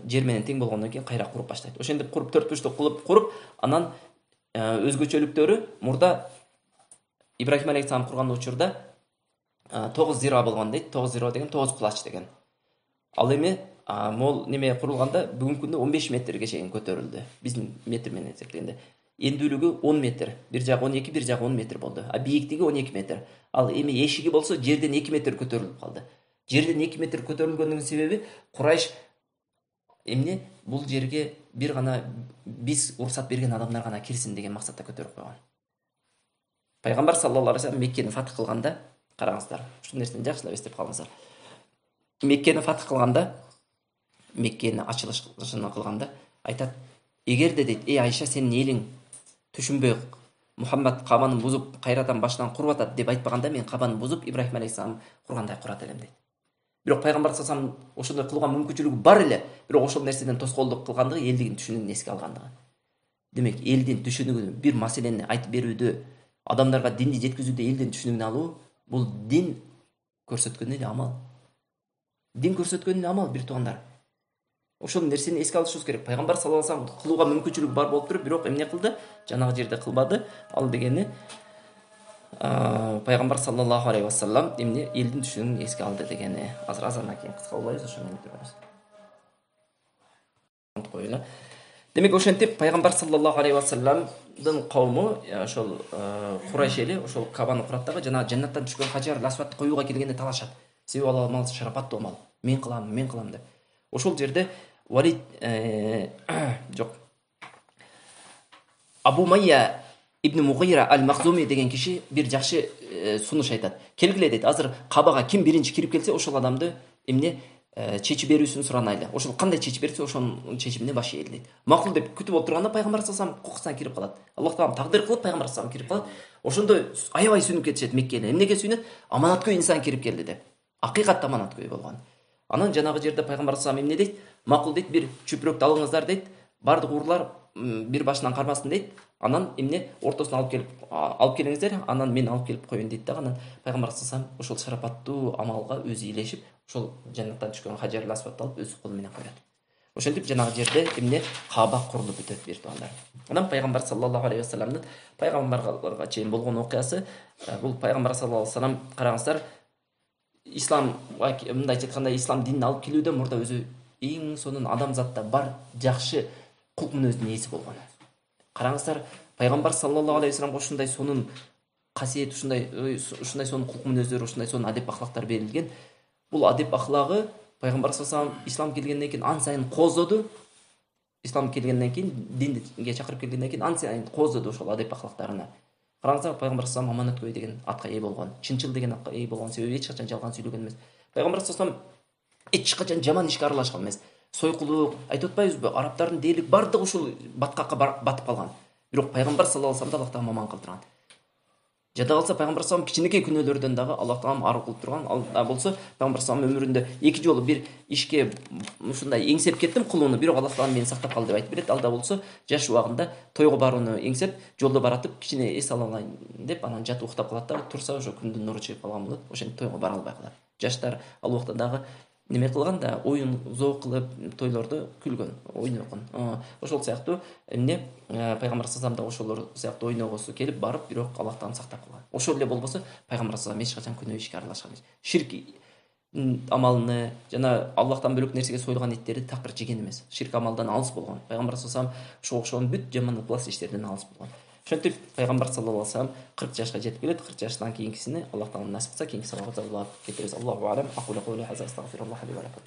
жер менен тең болгондон кийин кайра куруп баштайт. Ошентип куруп, төрт бурчтук кылып куруп, анан өзгөчөлүктөрү мурда Ибрахим алейхиссалам курган учурда 9 зира болгон дейт. 9 зира деген 9 кулач деген. Ал эми мол неме курулганда бүгүнкү күндө 15 метрге чейин көтөрүлдү. Биздин метр менен эсептегенде. Эндүүлүгү 10 метр. Бир жагы 12, бир жагы 10 метр болду. А бийиктиги 12 метр. Ал эми эшиги болсо жерден 2 метр көтөрүлүп калды. Жерден 2 метр көтөрүлгөндүгүнүн себеби Курайш эмне бул жерге бир гана биз уруксат берген адамдар гана кирсин деген максатта көтөрүп койгон. Пайгамбар саллаллаху алейхи вассалам Меккени фатх кылганда, караңыздар, ушул нерсени жакшылап эстеп калыңыздар. Меккени фатх кылганда, Меккени ачылышын кылганда айтат: "Эгерде дейт, эй Айша, сенин элиң түшүнбөй Мухаммад Кабаны бузуп кайрадан башынан куруп атат деп айтпаганда, мен Кабаны бузуп Ибрахим алейхиссалам кургандай курат элем" дейт. Бирок пайгамбар саллаллаху алейхи вассалам ошондой кылууга мүмкүнчүлүгү бар эле, бирок ошол нерседен тоскоолдук кылгандыгы элдин түшүнүгүн эске алгандыгы. Демек, элдин түшүнүгүн, бир маселени айтып берүүдө, адамдарга динди жеткизүүдө элдин түшүнүгүн алуу, бул дин көрсөткөн эле амал. Дин көрсөткөн эле амал, бир туугандар. Ошол нерсени эске алышыбыз керек. Пайгамбар саллаллаху алейхи вассалам кылууга мүмкүнчүлүгү бар болуп туруп, бирок эмне кылды? Жанагы жерде кылбады. Ал дегени Пайгамбар саллаллаху алейхи вассалам эмне элдин түшүнүгүн эске алды дегени. Азыр азандан кийин кыска кылбайбыз, ошо менен бүтүрөбүз. Демек, ошентип Пайгамбар саллаллаху алейхи вассаламдын кавму, ошол Курайш эли ошол Кабаны курат дагы жанагы жаннаттан түшкөн хажар асватты коюуга келгенде талашат. Себеби ал амал шарапаттуу амал. Мен кылам деп. Ошол жерде Валид жок. Абу Майя ибн Мугайра аль-Махзуми деген киши бир жакшы сунуш айтат. Келгиле дейт, азыр Кабага ким биринчи кирип келсе, ошол адамды эмне чечип берүүсүн суранайлы. Ошол кандай чечип берсе, ошонун чечимине баш ийет дейт. Макул деп күтүп отурганда Пайгамбар саллаллаху алейхи вассалам кокусунан кирип калат. Аллах Таала тагдыр кылып Пайгамбар саллаллаху алейхи вассалам кирип калат. Ошондо аябай сүйүнүп кетишет Меккене. Эмнеге сүйүнөт? Аманаткөй инсан кирип келди деп. Акыйкатта аманаткөй болгон. Анан жанагы жерде Пайгамбар саллаллаху алейхи вассалам эмне дейт? Макул дейт, бир чүпүрөктү алыңыздар дейт. Бардык урлар бир башынан кармасын дейт. Анан эмне ортосуна алып келиңиздер, анан мен алып келип коеюн дейт да. Анан Пайгамбар саллаллаху алейхи вассалам ошол шарапаттуу амалга өзү илешип, ошол жаннаттан түшкөн хажар асватты алып өз колу менен коёт. Ошентип жанагы жерде эмне Каба курулуп бүтөт, бир туугандар. Анан Пайгамбар саллаллаху алейхи вассаламдын пайгамбарга чейин болгон окуясы, бул Пайгамбар саллаллаху алейхи вассалам, караңыздар, ислам, мындайча айтканда, ислам динин алып келүүдө мурда өзү эң сонун адамзатта бар жакшы кулк мүнөздүн ээси болгон. Караңыздар, Пайгамбар саллаллаху алейхи вассаламга ушундай сонун касиет, ушундай сонун кулк мүнөздөр, ушундай сонун адеп ахлактар берилген. Бул адеп ахлагы пайгамбар саллаллаху алейхи ислам келгенден кийин ан сайын козоду. Ислам келгенден кийин, динге чакырып келгенден кийин ан сайын козоду ошол адеп акылактарына. Караңыздар, пайгамбар саллаллаху алейхи аманат көй деген атка ээ болгон, чынчыл деген атка ээ болгон себеби эч качан жалган сүйлөгөн эмес. Пайгамбар саллаллаху алейхи эч качан жаман ишке аралашкан эмес. Сойкулук, айтып атпайбызбы, арабтардын дээрлик бардыгы ушул баткакка батып калган. Бирок пайгамбар саллаллаху алейхи вассаламды Аллах таала аман кылдырган. Жада калса пайгамбар саллаллаху алейхи кичинекей күнөөлөрдөн дагы Аллах таала ары кылып турган. Ал болсо пайгамбар саллаллаху алейхи өмүрүндө 2 жолу бир ишке ушундай эңсеп кеттим кулууну, бирок Аллах таала мени сактап калды деп айтып берет. Ал да болсо жаш убагында тойго барууну эңсеп, жолдо баратып кичине эс ала алайын деп анан жатып уктап калат да, турса ошо күндүн нуру чыгып калган болот. Ошентип тойго бара албай калат. Жаштар ал убакта дагы неме кылган да, оюн зоок кылып, тойлорду күлгөн, ойногон. Ошол сыяктуу эмне пайгамбар саллаллаху алейхи ошолор сыяктуу ойногосу келип барып, бирок Аллах таала сактап калган. Ошол эле болбосо пайгамбар саллаллаху алейхи эч качан күнөө ишке аралашкан эмес. Ширк амалыны жана Аллахтан бөлөк нерсеге союлган эттерди такыр жеген эмес. Ширк амалдан алыс болгон. Пайгамбар саллаллаху алейхи ошого окшогон бүт жаман ыплас иштерден алыс болгон. Ошентип пайгамбар саллаллаху алейхи вассалам 40 жашка жетип келет. 40 жаштан кийинкисини Аллах таала насип кылса, кийинки сабакта улап кетебиз. Аллаху алам. Aqulu qawli hadha astaghfirullah li wa lakum.